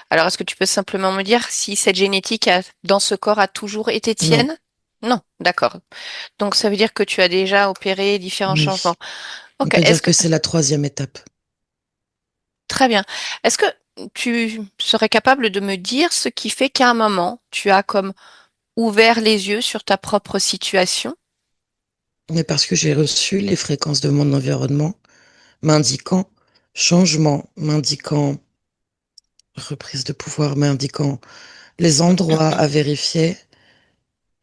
[SPEAKER 1] Alors, est-ce que tu peux simplement me dire si cette génétique dans ce corps a toujours été
[SPEAKER 3] Non,
[SPEAKER 1] tienne? Non, d'accord. Donc, ça veut dire que tu as déjà opéré différents changements.
[SPEAKER 3] oui. On
[SPEAKER 1] Ok,
[SPEAKER 3] peut
[SPEAKER 1] est-ce
[SPEAKER 3] dire
[SPEAKER 1] que,
[SPEAKER 3] que c'est la troisième étape.
[SPEAKER 1] très bien. Est-ce que tu serais capable de me dire ce qui fait qu'à un moment, tu as comme ouvert les yeux sur ta propre situation?
[SPEAKER 3] Mais parce que j'ai reçu les fréquences de mon environnement m'indiquant changement, m'indiquant reprise de pouvoir, m'indiquant les endroits à vérifier,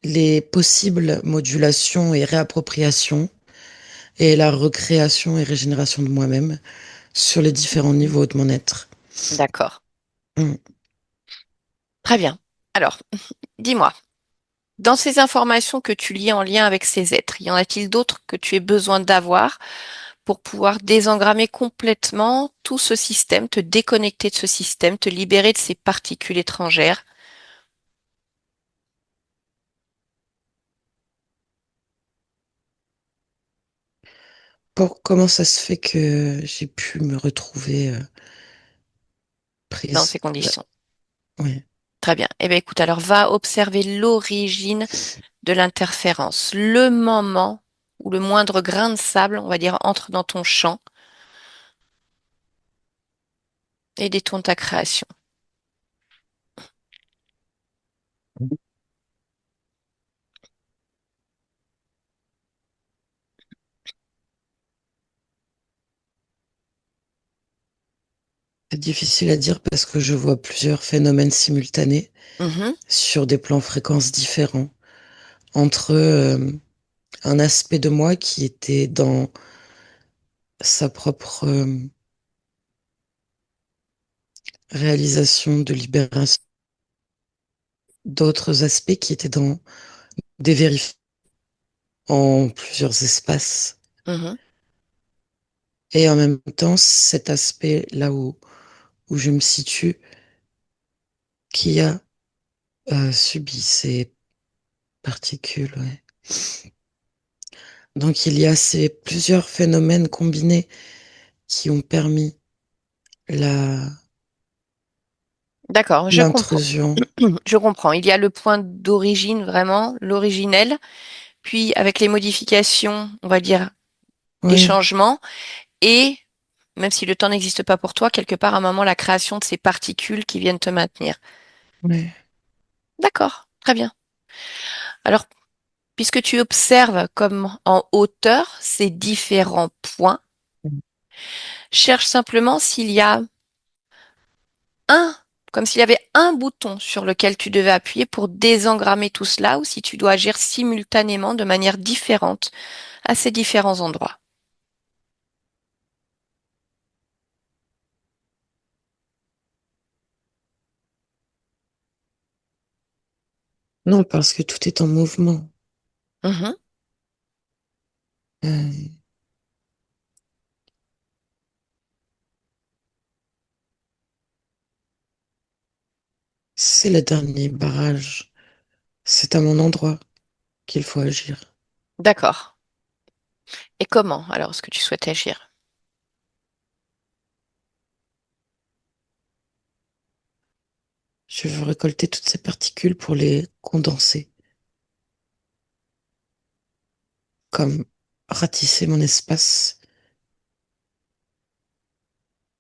[SPEAKER 3] les possibles modulations et réappropriations, et la recréation et régénération de moi-même sur les différents niveaux de mon être.
[SPEAKER 1] D'accord.
[SPEAKER 3] Mm.
[SPEAKER 1] Très bien. Alors, dis-moi, dans ces informations que tu lis en lien avec ces êtres, y en a-t-il d'autres que tu aies besoin d'avoir pour pouvoir désengrammer complètement tout ce système, te déconnecter de ce système, te libérer de ces particules étrangères?
[SPEAKER 3] Comment ça se fait que j'ai pu me retrouver
[SPEAKER 1] Dans ces
[SPEAKER 3] prise
[SPEAKER 1] conditions?
[SPEAKER 3] ouais.
[SPEAKER 1] Très bien. Eh bien, écoute, alors va observer l'origine de l'interférence, le moment où le moindre grain de sable, on va dire, entre dans ton champ et détourne ta création.
[SPEAKER 3] C'est difficile à dire parce que je vois plusieurs phénomènes simultanés
[SPEAKER 1] Mhm,
[SPEAKER 3] sur des plans fréquences différents entre un aspect de moi qui était dans sa propre réalisation de libération, d'autres aspects qui étaient dans des vérifications en plusieurs espaces.
[SPEAKER 1] mhm.
[SPEAKER 3] Et en même temps, cet aspect là où je me situe, qui a subi ces particules. Ouais. Donc il y a ces plusieurs phénomènes combinés qui ont permis la
[SPEAKER 1] D'accord, je comprends.
[SPEAKER 3] l'intrusion.
[SPEAKER 1] Je comprends. Il y a le point d'origine vraiment, l'originel, puis avec les modifications, on va dire, les
[SPEAKER 3] Ouais,
[SPEAKER 1] changements, et même si le temps n'existe pas pour toi, quelque part, à un moment, la création de ces particules qui viennent te maintenir.
[SPEAKER 3] ouais.
[SPEAKER 1] D'accord, très bien. Alors, puisque tu observes comme en hauteur ces différents points, cherche simplement s'il y a un, comme s'il y avait un bouton sur lequel tu devais appuyer pour désengrammer tout cela, ou si tu dois agir simultanément de manière différente à ces différents endroits.
[SPEAKER 3] Non, parce que tout est en mouvement.
[SPEAKER 1] Mhm.
[SPEAKER 3] Euh, C'est le dernier barrage. C'est à mon endroit qu'il faut agir.
[SPEAKER 1] D'accord. Et comment alors est-ce que tu souhaites agir?
[SPEAKER 3] Je veux récolter toutes ces particules pour les condenser, comme ratisser mon espace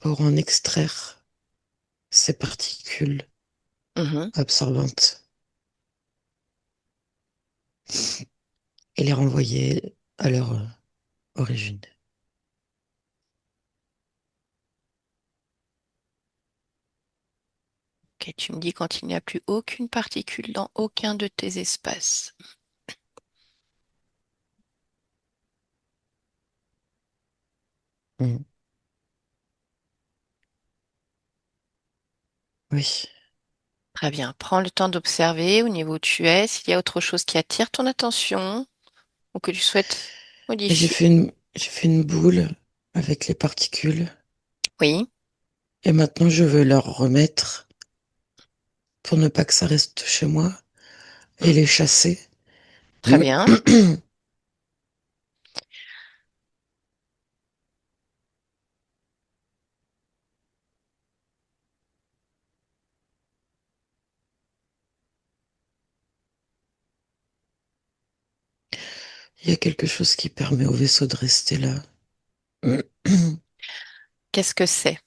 [SPEAKER 3] pour en extraire ces particules
[SPEAKER 1] Mhm.
[SPEAKER 3] absorbantes et les renvoyer à leur origine.
[SPEAKER 1] Ok, tu me dis quand il n'y a plus aucune particule dans aucun de tes espaces.
[SPEAKER 3] Mm. Oui.
[SPEAKER 1] Très bien. Prends le temps d'observer au niveau où tu es, s'il y a autre chose qui attire ton attention ou que tu souhaites
[SPEAKER 3] Et
[SPEAKER 1] modifier.
[SPEAKER 3] j'ai fait une boule avec les particules
[SPEAKER 1] Oui,
[SPEAKER 3] et maintenant je veux leur remettre pour ne pas que ça reste chez moi et les chasser.
[SPEAKER 1] très bien.
[SPEAKER 3] Il y a quelque chose qui permet au vaisseau de rester là.
[SPEAKER 1] Qu'est-ce que c'est?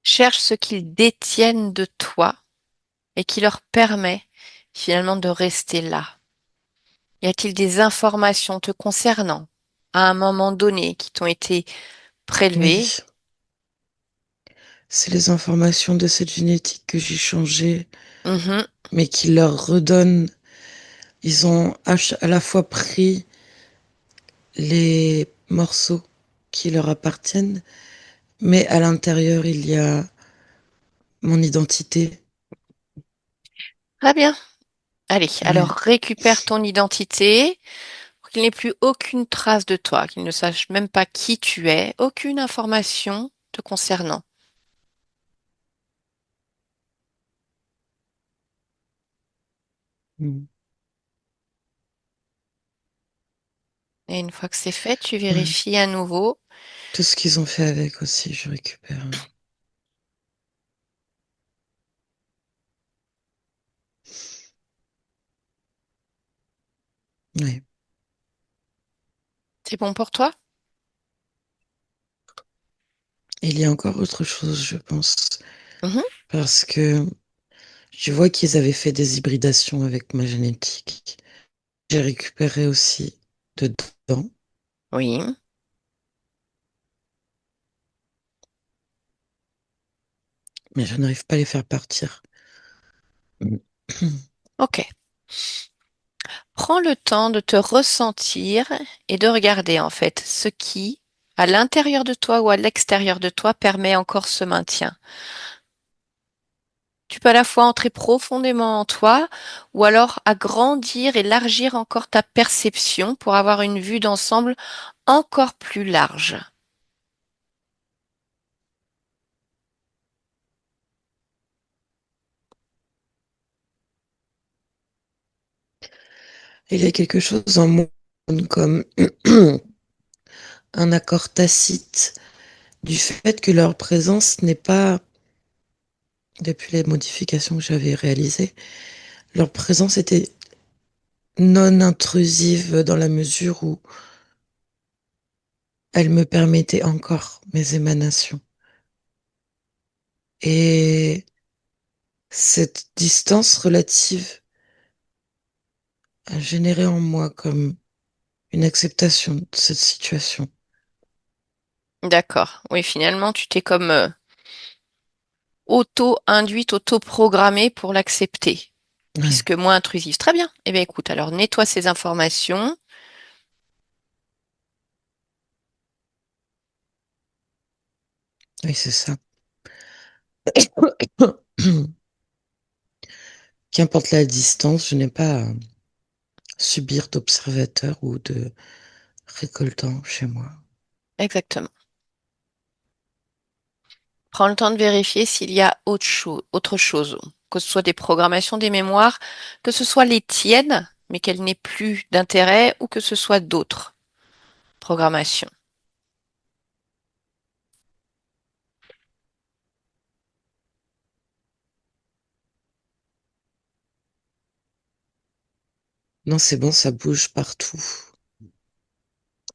[SPEAKER 1] Cherche ce qu'ils détiennent de toi et qui leur permet finalement de rester là. Y a-t-il des informations te concernant à un moment donné qui t'ont été prélevées?
[SPEAKER 3] Oui, c'est les informations de cette génétique que j'ai changée,
[SPEAKER 1] Mhm.
[SPEAKER 3] mais qui leur redonnent. Ils ont à la fois pris les morceaux qui leur appartiennent, mais à l'intérieur, il y a mon identité.
[SPEAKER 1] Très bien. Allez, alors
[SPEAKER 3] Ouais.
[SPEAKER 1] récupère ton identité pour qu'il n'ait plus aucune trace de toi, qu'il ne sache même pas qui tu es, aucune information te concernant.
[SPEAKER 3] Mm.
[SPEAKER 1] Et une fois que c'est fait, tu
[SPEAKER 3] Ouais.
[SPEAKER 1] vérifies à nouveau.
[SPEAKER 3] Tout ce qu'ils ont fait avec aussi, je récupère. Ouais.
[SPEAKER 1] C'est bon pour toi?
[SPEAKER 3] Et il y a encore autre chose, je pense,
[SPEAKER 1] Mhm.
[SPEAKER 3] parce que je vois qu'ils avaient fait des hybridations avec ma génétique. J'ai récupéré aussi dedans,
[SPEAKER 1] Oui.
[SPEAKER 3] mais je n'arrive pas à les faire partir. Mm.
[SPEAKER 1] Ok. Prends le temps de te ressentir et de regarder en fait ce qui, à l'intérieur de toi ou à l'extérieur de toi, permet encore ce maintien. Tu peux à la fois entrer profondément en toi ou alors agrandir, élargir encore ta perception pour avoir une vue d'ensemble encore plus large.
[SPEAKER 3] Il y a quelque chose en moi comme un accord tacite du fait que leur présence n'est pas, depuis les modifications que j'avais réalisées, leur présence était non intrusive dans la mesure où elle me permettait encore mes émanations. Et cette distance relative a généré en moi comme une acceptation de cette situation.
[SPEAKER 1] D'accord. Oui, finalement, tu t'es comme auto-induite, auto-programmée pour l'accepter,
[SPEAKER 3] Ouais,
[SPEAKER 1] puisque moins intrusive. Très bien. Eh bien, écoute, alors nettoie ces informations.
[SPEAKER 3] oui, c'est ça. Qu'importe la distance, je n'ai pas à subir d'observateur ou de récoltant chez moi.
[SPEAKER 1] Exactement. Prends le temps de vérifier s'il y a autre chose, que ce soit des programmations, des mémoires, que ce soit les tiennes, mais qu'elles n'aient plus d'intérêt, ou que ce soit d'autres programmations.
[SPEAKER 3] Non, c'est bon, ça bouge partout.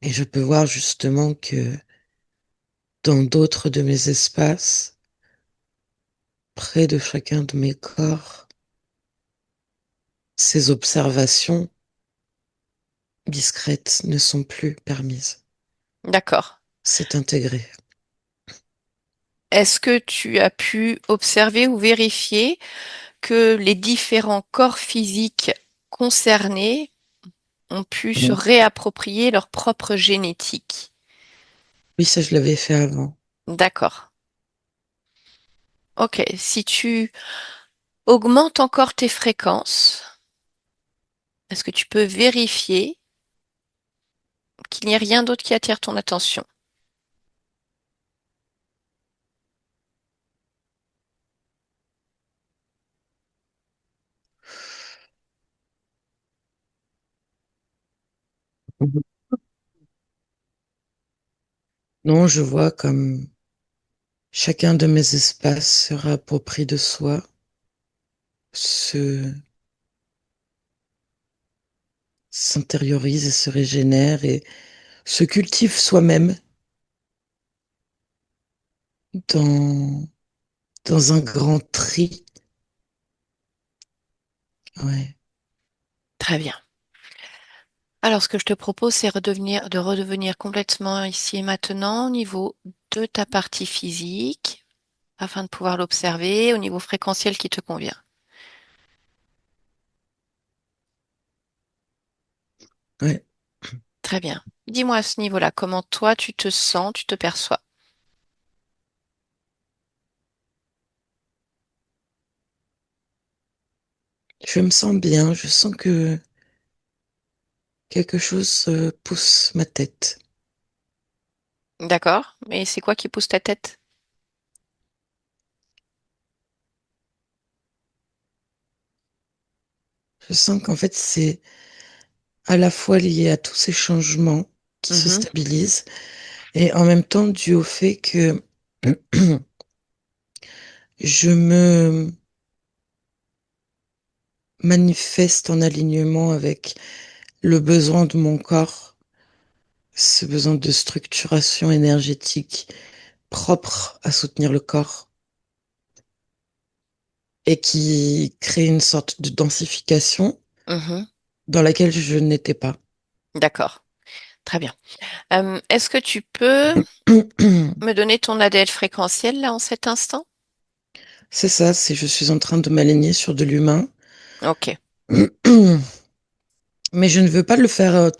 [SPEAKER 3] Et je peux voir justement que dans d'autres de mes espaces, près de chacun de mes corps, ces observations discrètes ne sont plus permises.
[SPEAKER 1] D'accord.
[SPEAKER 3] C'est intégré.
[SPEAKER 1] Est-ce que tu as pu observer ou vérifier que les différents corps physiques concernés ont pu se
[SPEAKER 3] Mm.
[SPEAKER 1] réapproprier leur propre génétique?
[SPEAKER 3] Oui, ça, je l'avais fait avant.
[SPEAKER 1] D'accord. Ok. Si tu augmentes encore tes fréquences, est-ce que tu peux vérifier qu'il n'y ait rien d'autre qui attire ton attention?
[SPEAKER 3] Mhm. Non, je vois comme chacun de mes espaces se réapproprie de soi, se s'intériorise et se régénère et se cultive soi-même dans, dans un grand tri. Ouais.
[SPEAKER 1] Très bien. Alors, ce que je te propose, c'est de redevenir complètement ici et maintenant au niveau de ta partie physique, afin de pouvoir l'observer au niveau fréquentiel qui te convient.
[SPEAKER 3] Ouais.
[SPEAKER 1] Très bien. Dis-moi à ce niveau-là, comment toi tu te sens, tu te perçois?
[SPEAKER 3] Je me sens bien, je sens que quelque chose pousse ma tête.
[SPEAKER 1] D'accord? Mais c'est quoi qui pousse ta tête?
[SPEAKER 3] Je sens qu'en fait, c'est à la fois lié à tous ces changements qui se
[SPEAKER 1] Mhm,
[SPEAKER 3] stabilisent et en même temps dû au fait que je me manifeste en alignement avec le besoin de mon corps, ce besoin de structuration énergétique propre à soutenir le corps et qui crée une sorte de densification
[SPEAKER 1] mhm.
[SPEAKER 3] dans laquelle je n'étais pas.
[SPEAKER 1] D'accord. Très bien. Est-ce que tu peux me donner ton ADL fréquentiel là en cet instant?
[SPEAKER 3] C'est ça, c'est je suis en train de m'aligner sur de l'humain,
[SPEAKER 1] Ok.
[SPEAKER 3] mais je ne veux pas le faire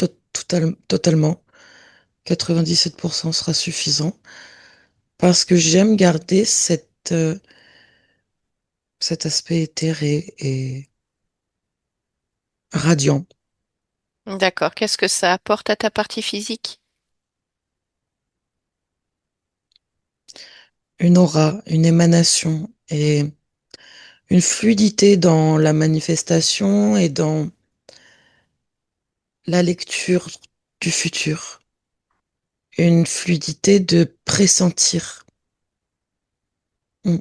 [SPEAKER 3] totalement. 97% sera suffisant parce que j'aime garder cet aspect éthéré et radiant.
[SPEAKER 1] D'accord. Qu'est-ce que ça apporte à ta partie physique?
[SPEAKER 3] Une aura, une émanation et une fluidité dans la manifestation et dans la lecture du futur. Une fluidité de pressentir. Mm.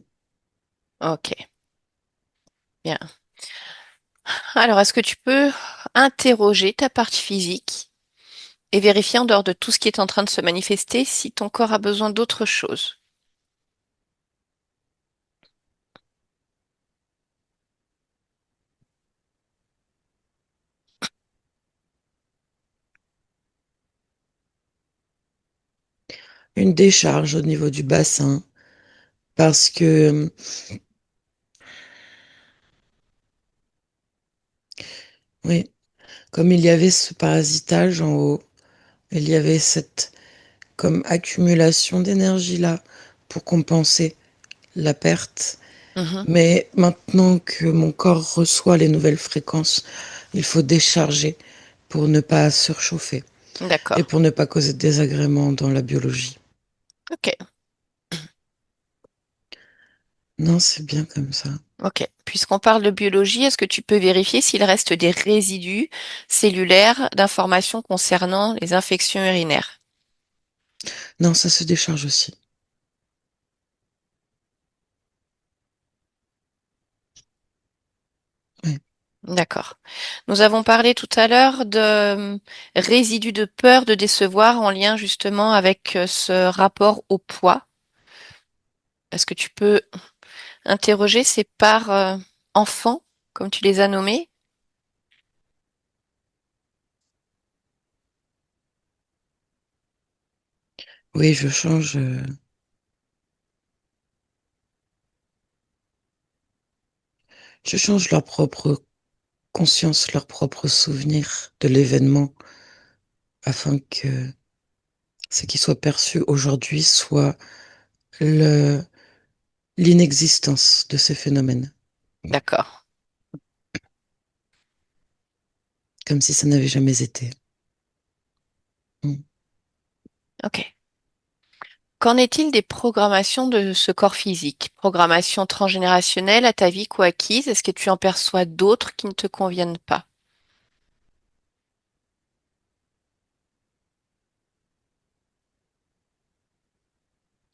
[SPEAKER 1] Ok. Bien. Alors, est-ce que tu peux interroger ta partie physique et vérifier en dehors de tout ce qui est en train de se manifester si ton corps a besoin d'autre chose?
[SPEAKER 3] Une décharge au niveau du bassin parce que, oui, comme il y avait ce parasitage en haut, il y avait cette comme accumulation d'énergie là pour compenser la perte.
[SPEAKER 1] Mhm.
[SPEAKER 3] Mais maintenant que mon corps reçoit les nouvelles fréquences, il faut décharger pour ne pas surchauffer et
[SPEAKER 1] D'accord.
[SPEAKER 3] pour ne pas causer de désagréments dans la biologie.
[SPEAKER 1] Ok.
[SPEAKER 3] Non, c'est bien comme ça.
[SPEAKER 1] Ok. Puisqu'on parle de biologie, est-ce que tu peux vérifier s'il reste des résidus cellulaires d'informations concernant les infections urinaires?
[SPEAKER 3] Non, ça se décharge aussi. Ouais.
[SPEAKER 1] D'accord. Nous avons parlé tout à l'heure de résidus de peur de décevoir en lien justement avec ce rapport au poids. Est-ce que tu peux interroger ces parts enfants, comme tu les as nommées?
[SPEAKER 3] Oui, je change leur propre conscience, leur propre souvenir de l'événement afin que ce qui soit perçu aujourd'hui soit le, l'inexistence de ces phénomènes,
[SPEAKER 1] D'accord.
[SPEAKER 3] comme si ça n'avait jamais été. Mm.
[SPEAKER 1] Ok. Qu'en est-il des programmations de ce corps physique? Programmation transgénérationnelle, atavique ou acquise? Est-ce que tu en perçois d'autres qui ne te conviennent pas?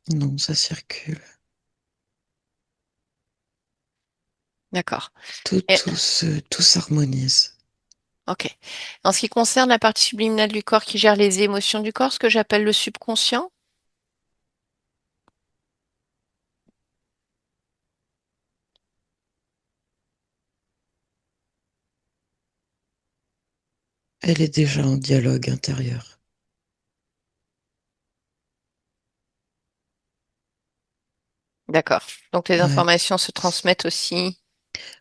[SPEAKER 3] Non, ça circule.
[SPEAKER 1] D'accord.
[SPEAKER 3] Tout,
[SPEAKER 1] Et-
[SPEAKER 3] tout s'harmonise.
[SPEAKER 1] ok. En ce qui concerne la partie subliminale du corps qui gère les émotions du corps, ce que j'appelle le subconscient,
[SPEAKER 3] Elle est déjà en dialogue intérieur.
[SPEAKER 1] d'accord. Donc les
[SPEAKER 3] Ouais.
[SPEAKER 1] informations se transmettent aussi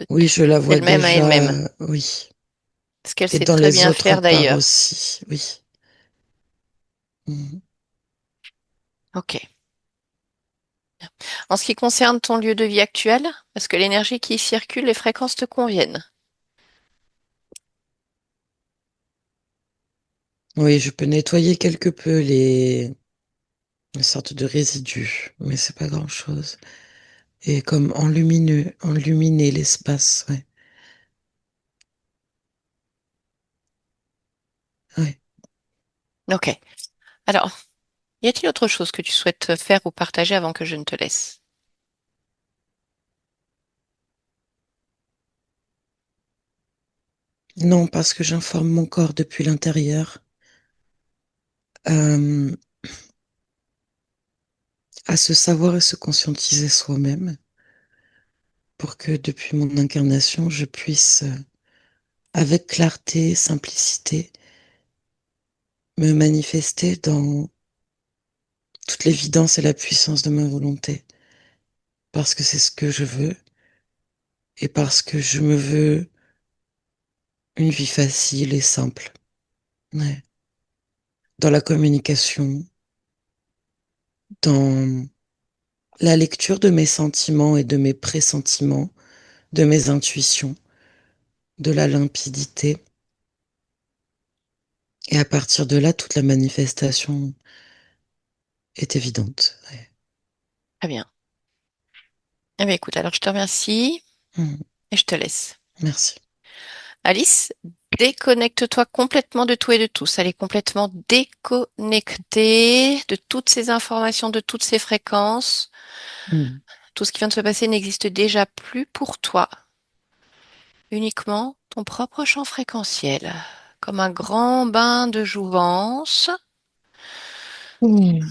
[SPEAKER 3] Oui, je la vois
[SPEAKER 1] d'elle-même à
[SPEAKER 3] déjà,
[SPEAKER 1] elle-même.
[SPEAKER 3] oui.
[SPEAKER 1] Ce qu'elle
[SPEAKER 3] Et
[SPEAKER 1] sait
[SPEAKER 3] dans
[SPEAKER 1] très
[SPEAKER 3] les
[SPEAKER 1] bien
[SPEAKER 3] autres
[SPEAKER 1] faire
[SPEAKER 3] parts
[SPEAKER 1] d'ailleurs.
[SPEAKER 3] aussi, oui. Mhm.
[SPEAKER 1] Ok. En ce qui concerne ton lieu de vie actuel, est-ce que l'énergie qui y circule, les fréquences te conviennent?
[SPEAKER 3] Oui, je peux nettoyer quelque peu les sortes de résidus, mais c'est pas grand-chose. Et comme enluminer l'espace, ouais. Ouais.
[SPEAKER 1] Ok. Alors, y a-t-il autre chose que tu souhaites faire ou partager avant que je ne te laisse?
[SPEAKER 3] Non, parce que j'informe mon corps depuis l'intérieur, euh, à se savoir et se conscientiser soi-même pour que depuis mon incarnation, je puisse, avec clarté, simplicité, me manifester dans toute l'évidence et la puissance de ma volonté, parce que c'est ce que je veux et parce que je me veux une vie facile et simple. Ouais. Dans la communication, dans la lecture de mes sentiments et de mes pressentiments, de mes intuitions, de la limpidité. Et à partir de là, toute la manifestation est évidente. Ouais.
[SPEAKER 1] Très bien. Eh bien, écoute, alors je te remercie
[SPEAKER 3] Mhm.
[SPEAKER 1] et je te laisse.
[SPEAKER 3] Merci.
[SPEAKER 1] Alice, déconnecte-toi complètement de tout et de tous. Elle est complètement déconnectée de toutes ces informations, de toutes ces fréquences.
[SPEAKER 3] Mhm.
[SPEAKER 1] Tout ce qui vient de se passer n'existe déjà plus pour toi. Uniquement ton propre champ fréquentiel. Comme un grand bain de jouvence.
[SPEAKER 3] Mhm.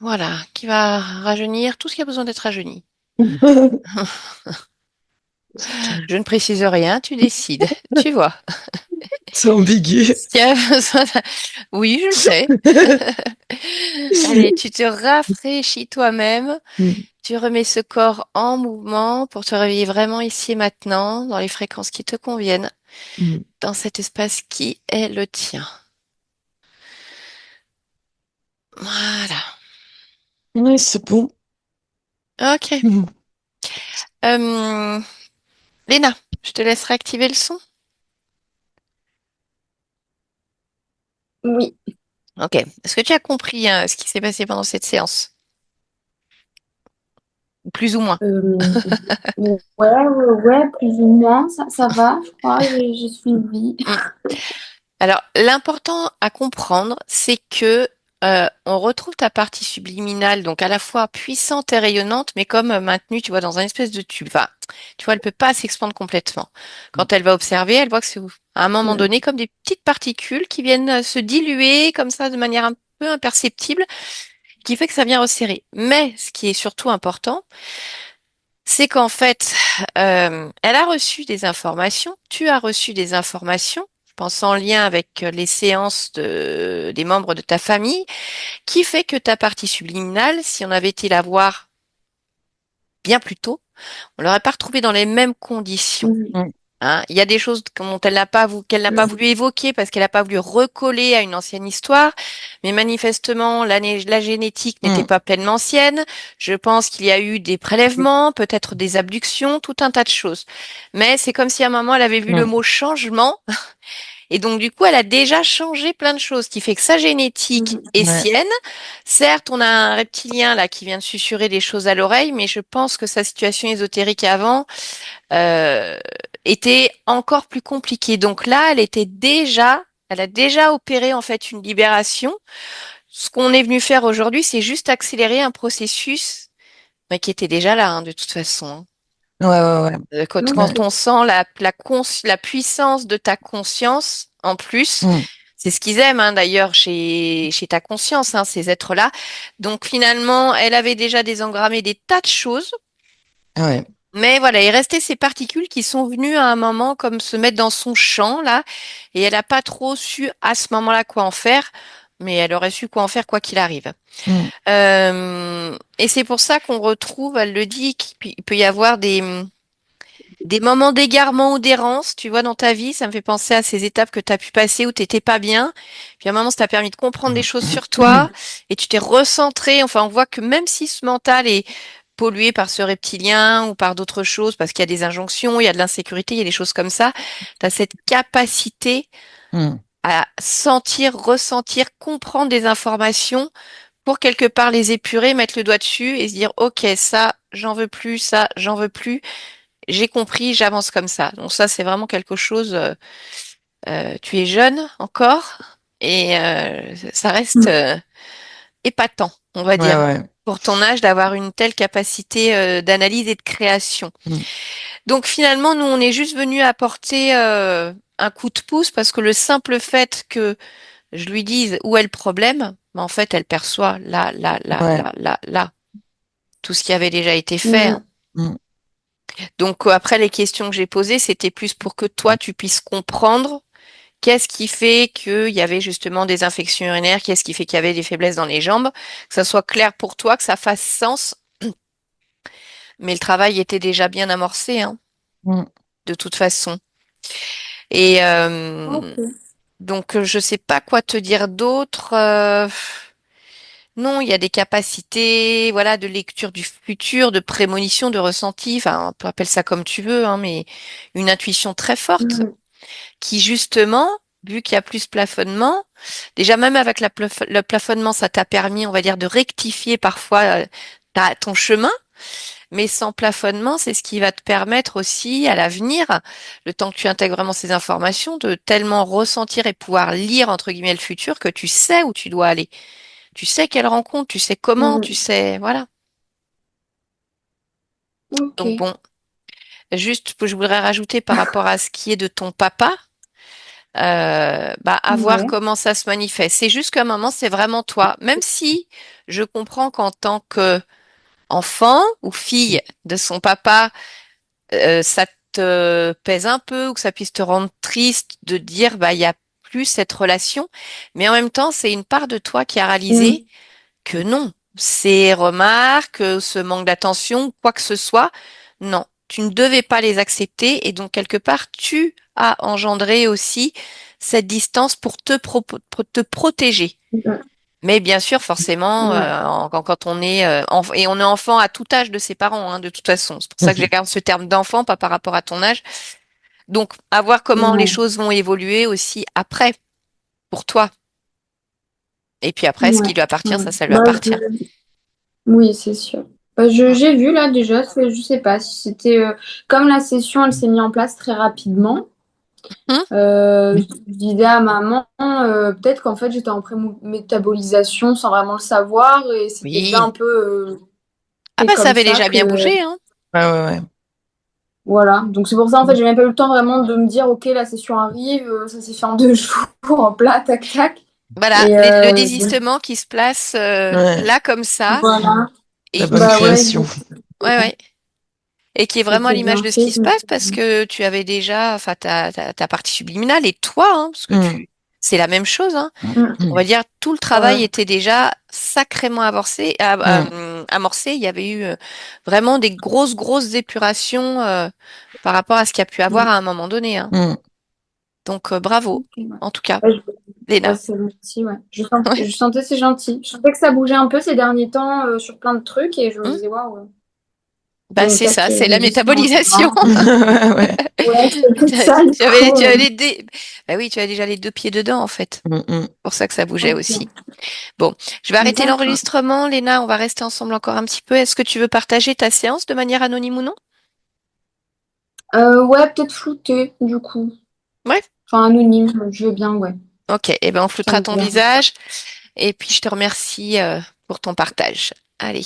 [SPEAKER 1] Voilà, qui va rajeunir tout ce qui a besoin d'être rajeuni.
[SPEAKER 3] C'est clair.
[SPEAKER 1] Je ne précise rien, tu décides. Tu vois.
[SPEAKER 3] C'est ambigu.
[SPEAKER 1] S'il y a besoin oui, je le sais. Allez, tu te rafraîchis toi-même.
[SPEAKER 3] Mhm.
[SPEAKER 1] Tu remets ce corps en mouvement pour te réveiller vraiment ici et maintenant, dans les fréquences qui te conviennent,
[SPEAKER 3] Mhm.
[SPEAKER 1] dans cet espace qui est le tien. Voilà.
[SPEAKER 3] Ouais, c'est bon.
[SPEAKER 1] Ok.
[SPEAKER 3] Mhm.
[SPEAKER 1] Euh, Léna, je te laisserai activer le son.
[SPEAKER 2] Oui.
[SPEAKER 1] Ok. Est-ce que tu as compris ce qui s'est passé pendant cette séance? Plus ou moins.
[SPEAKER 2] Euh, ouais, ouais, ouais, plus ou moins, ça va, je crois, j'ai suivi.
[SPEAKER 1] Mm. Alors, l'important à comprendre, c'est que on retrouve ta partie subliminale, donc à la fois puissante et rayonnante, mais comme maintenue, tu vois, dans un espèce de tube. Enfin, tu vois, elle peut pas s'expandre complètement. Quand elle va observer, elle voit que c'est à un moment
[SPEAKER 2] Mm,
[SPEAKER 1] donné comme des petites particules qui viennent se diluer comme ça de manière un peu imperceptible, qui fait que ça vient resserrer. Mais ce qui est surtout important, c'est qu'en fait, elle a reçu des informations, tu as reçu des informations, je pense en lien avec les séances des membres de ta famille, qui fait que ta partie subliminale, si on avait été la voir bien plus tôt, on l'aurait pas retrouvée dans les mêmes conditions.
[SPEAKER 2] mm,
[SPEAKER 3] Mm.
[SPEAKER 1] Hein, il y a des choses dont qu'elle n'a pas
[SPEAKER 2] mm,
[SPEAKER 1] voulu évoquer parce qu'elle n'a pas voulu recoller à une ancienne histoire, mais manifestement, la génétique n'était
[SPEAKER 3] Mm.
[SPEAKER 1] pas pleinement ancienne. Je pense qu'il y a eu des prélèvements, peut-être des abductions, tout un tas de choses. Mais c'est comme si à un moment, elle avait vu le
[SPEAKER 3] Mm.
[SPEAKER 1] mot changement, et donc du coup, elle a déjà changé plein de choses, ce qui fait que sa génétique
[SPEAKER 2] mm,
[SPEAKER 1] est
[SPEAKER 3] Ouais,
[SPEAKER 1] sienne. Certes, on a un reptilien là qui vient de susurrer des choses à l'oreille, mais je pense que sa situation ésotérique avant euh, était encore plus compliquée. Donc là, elle a déjà opéré en fait une libération. Ce qu'on est venu faire aujourd'hui, c'est juste accélérer un processus mais qui était déjà là, hein, de toute façon. Hein.
[SPEAKER 3] ouais, ouais, ouais. Ouais.
[SPEAKER 1] Quand on sent la puissance de ta conscience, en plus,
[SPEAKER 3] Mm.
[SPEAKER 1] c'est ce qu'ils aiment hein, d'ailleurs chez ta conscience, hein, ces êtres-là. Donc finalement, elle avait déjà désengrammé des tas de choses.
[SPEAKER 3] Ah ouais.
[SPEAKER 1] Mais voilà, il restait ces particules qui sont venues à un moment comme se mettre dans son champ, là, et elle n'a pas trop su à ce moment-là quoi en faire, mais elle aurait su quoi en faire quoi qu'il arrive.
[SPEAKER 3] Mm.
[SPEAKER 1] Et c'est pour ça qu'on retrouve, elle le dit, qu'il peut y avoir des moments d'égarement ou d'errance, tu vois, dans ta vie. Ça me fait penser à ces étapes que tu as pu passer où tu n'étais pas bien. Puis à un moment, ça t'a permis de comprendre des choses sur toi et tu t'es recentré. Enfin, on voit que même si ce mental est pollué par ce reptilien ou par d'autres choses, parce qu'il y a des injonctions, il y a de l'insécurité, il y a des choses comme ça, tu as cette capacité
[SPEAKER 3] Mm.
[SPEAKER 1] à sentir, ressentir, comprendre des informations pour quelque part les épurer, mettre le doigt dessus et se dire, OK, ça, j'en veux plus, j'ai compris, j'avance comme ça. Donc ça, c'est vraiment quelque chose, tu es jeune encore et ça reste
[SPEAKER 2] mm.
[SPEAKER 1] épatant, on va
[SPEAKER 3] Ouais,
[SPEAKER 1] dire,
[SPEAKER 3] ouais.
[SPEAKER 1] pour ton âge d'avoir une telle capacité d'analyse et de création.
[SPEAKER 3] Mm.
[SPEAKER 1] Donc finalement, nous, on est juste venu apporter un coup de pouce parce que le simple fait que je lui dise où est le problème, ben, en fait, elle perçoit
[SPEAKER 3] Ouais.
[SPEAKER 1] là, tout ce qui avait déjà été fait. Hein.
[SPEAKER 2] Mm,
[SPEAKER 3] Mm.
[SPEAKER 1] Donc après, les questions que j'ai posées, c'était plus pour que toi, tu puisses comprendre qu'est-ce qui fait qu'il y avait justement des infections urinaires, qu'est-ce qui fait qu'il y avait des faiblesses dans les jambes, que ça soit clair pour toi, que ça fasse sens. Mais le travail était déjà bien amorcé, hein,
[SPEAKER 3] Mm.
[SPEAKER 1] de toute façon. Et
[SPEAKER 2] ok.
[SPEAKER 1] donc, je sais pas quoi te dire d'autre. Non, il y a des capacités, voilà, de lecture du futur, de prémonition, de ressenti. Enfin, on peut appeler ça comme tu veux, hein, mais une intuition très forte
[SPEAKER 2] Mm,
[SPEAKER 1] qui, justement, vu qu'il y a plus plafonnement, déjà même avec le plafonnement, ça t'a permis, on va dire, de rectifier parfois ton chemin. Mais sans plafonnement, c'est ce qui va te permettre aussi à l'avenir, le temps que tu intègres vraiment ces informations, de tellement ressentir et pouvoir lire, entre guillemets, le futur que tu sais où tu dois aller. Tu sais quelle rencontre, tu sais comment, tu
[SPEAKER 2] mm.
[SPEAKER 1] sais, voilà.
[SPEAKER 2] Ok.
[SPEAKER 1] Donc bon, juste, je voudrais rajouter par rapport à ce qui est de ton papa, à voir
[SPEAKER 2] Ouais.
[SPEAKER 1] comment ça se manifeste. C'est juste qu'à un moment, c'est vraiment toi. Même si je comprends qu'en tant que enfant ou fille de son papa, ça te pèse un peu ou que ça puisse te rendre triste de dire bah il y a plus cette relation, mais en même temps c'est une part de toi qui a réalisé
[SPEAKER 2] Mm,
[SPEAKER 1] que non, ces remarques, ce manque d'attention, quoi que ce soit, non, tu ne devais pas les accepter et donc quelque part tu as engendré aussi cette distance pour te protéger.
[SPEAKER 2] mm,
[SPEAKER 1] Mais bien sûr, forcément,
[SPEAKER 2] Ouais.
[SPEAKER 1] quand on est et on est enfant à tout âge de ses parents, hein, de toute façon. C'est pour ça que j'ai gardé ce terme d'enfant, pas par rapport à ton âge. Donc, à voir comment les
[SPEAKER 2] Ouais.
[SPEAKER 1] choses vont évoluer aussi après pour toi. Et puis après, ce
[SPEAKER 2] Ouais.
[SPEAKER 1] qui lui appartient,
[SPEAKER 2] Ouais.
[SPEAKER 1] ça lui
[SPEAKER 2] Bah,
[SPEAKER 1] appartient.
[SPEAKER 2] oui, c'est sûr. Bah, j'ai vu là déjà, je sais pas si c'était comme la session, elle s'est mise en place très rapidement.
[SPEAKER 1] Hum.
[SPEAKER 2] Je disais à maman, peut-être qu'en fait j'étais en pré-métabolisation sans vraiment le savoir et c'était déjà
[SPEAKER 1] Oui.
[SPEAKER 2] un peu
[SPEAKER 1] Ah
[SPEAKER 2] fait
[SPEAKER 1] bah ça
[SPEAKER 2] comme
[SPEAKER 1] avait
[SPEAKER 2] ça
[SPEAKER 1] déjà bien
[SPEAKER 2] que
[SPEAKER 1] bougé, hein.
[SPEAKER 3] Ouais, ouais, ouais.
[SPEAKER 2] voilà. Donc c'est pour ça en fait j'ai même pas eu le temps vraiment de me dire ok la session arrive, ça s'est fait en 2 jours en plat tac tac
[SPEAKER 1] Voilà,
[SPEAKER 2] et
[SPEAKER 1] le
[SPEAKER 2] donc,
[SPEAKER 1] désistement qui se place
[SPEAKER 3] Ouais,
[SPEAKER 1] là comme ça
[SPEAKER 2] voilà.
[SPEAKER 1] et
[SPEAKER 3] la bonne
[SPEAKER 2] Bah ouais,
[SPEAKER 3] création.
[SPEAKER 1] ouais, ouais. Et qui est vraiment à
[SPEAKER 2] c'était
[SPEAKER 1] l'image
[SPEAKER 2] bien
[SPEAKER 1] de ce
[SPEAKER 2] fait.
[SPEAKER 1] qui se passe parce que tu avais déjà, enfin, ta partie subliminale et toi, hein, parce que
[SPEAKER 3] Mm,
[SPEAKER 1] c'est la même chose, hein. On
[SPEAKER 2] Mm.
[SPEAKER 1] va dire, tout le
[SPEAKER 2] Ouais.
[SPEAKER 1] travail était déjà sacrément amorcé,
[SPEAKER 3] mm,
[SPEAKER 1] amorcé. Il y avait eu vraiment des grosses épurations, par rapport à ce qu'il y a pu avoir
[SPEAKER 2] Mm.
[SPEAKER 1] à un moment donné, hein.
[SPEAKER 3] mm.
[SPEAKER 1] Donc, bravo,
[SPEAKER 2] Ok, ouais.
[SPEAKER 1] en tout cas,
[SPEAKER 2] Ouais, bah,
[SPEAKER 1] Léna.
[SPEAKER 2] c'est gentil, ouais.
[SPEAKER 1] Ouais.
[SPEAKER 2] Je sentais c'est gentil. Je sentais que ça bougeait un peu ces derniers temps sur plein de trucs et je me
[SPEAKER 1] Hum.
[SPEAKER 2] disais waouh,
[SPEAKER 1] Bah, c'est
[SPEAKER 2] peut-être
[SPEAKER 1] ça,
[SPEAKER 2] qu'il y a
[SPEAKER 1] c'est
[SPEAKER 2] des
[SPEAKER 1] la
[SPEAKER 2] doucement en
[SPEAKER 1] métabolisation.
[SPEAKER 2] chemin.
[SPEAKER 3] Ouais, ouais.
[SPEAKER 2] Ouais, c'est tout
[SPEAKER 1] Tu
[SPEAKER 2] ça du coup.
[SPEAKER 1] avais bah oui, tu as déjà les deux pieds dedans, en fait.
[SPEAKER 3] Mm, mm.
[SPEAKER 1] C'est pour ça que ça bougeait aussi.
[SPEAKER 2] Ok.
[SPEAKER 1] Bon, je vais arrêter
[SPEAKER 2] D'accord.
[SPEAKER 1] l'enregistrement. Léna, on va rester ensemble encore un petit peu. Est-ce que tu veux partager ta séance de manière anonyme ou non?
[SPEAKER 2] Ouais, peut-être flouté du coup.
[SPEAKER 1] Ouais.
[SPEAKER 2] Enfin anonyme, je veux bien, ouais.
[SPEAKER 1] Ok, eh ben on
[SPEAKER 2] Ça
[SPEAKER 1] floutera
[SPEAKER 2] me
[SPEAKER 1] ton
[SPEAKER 2] dérange.
[SPEAKER 1] visage. Et puis je te remercie pour ton partage. Allez.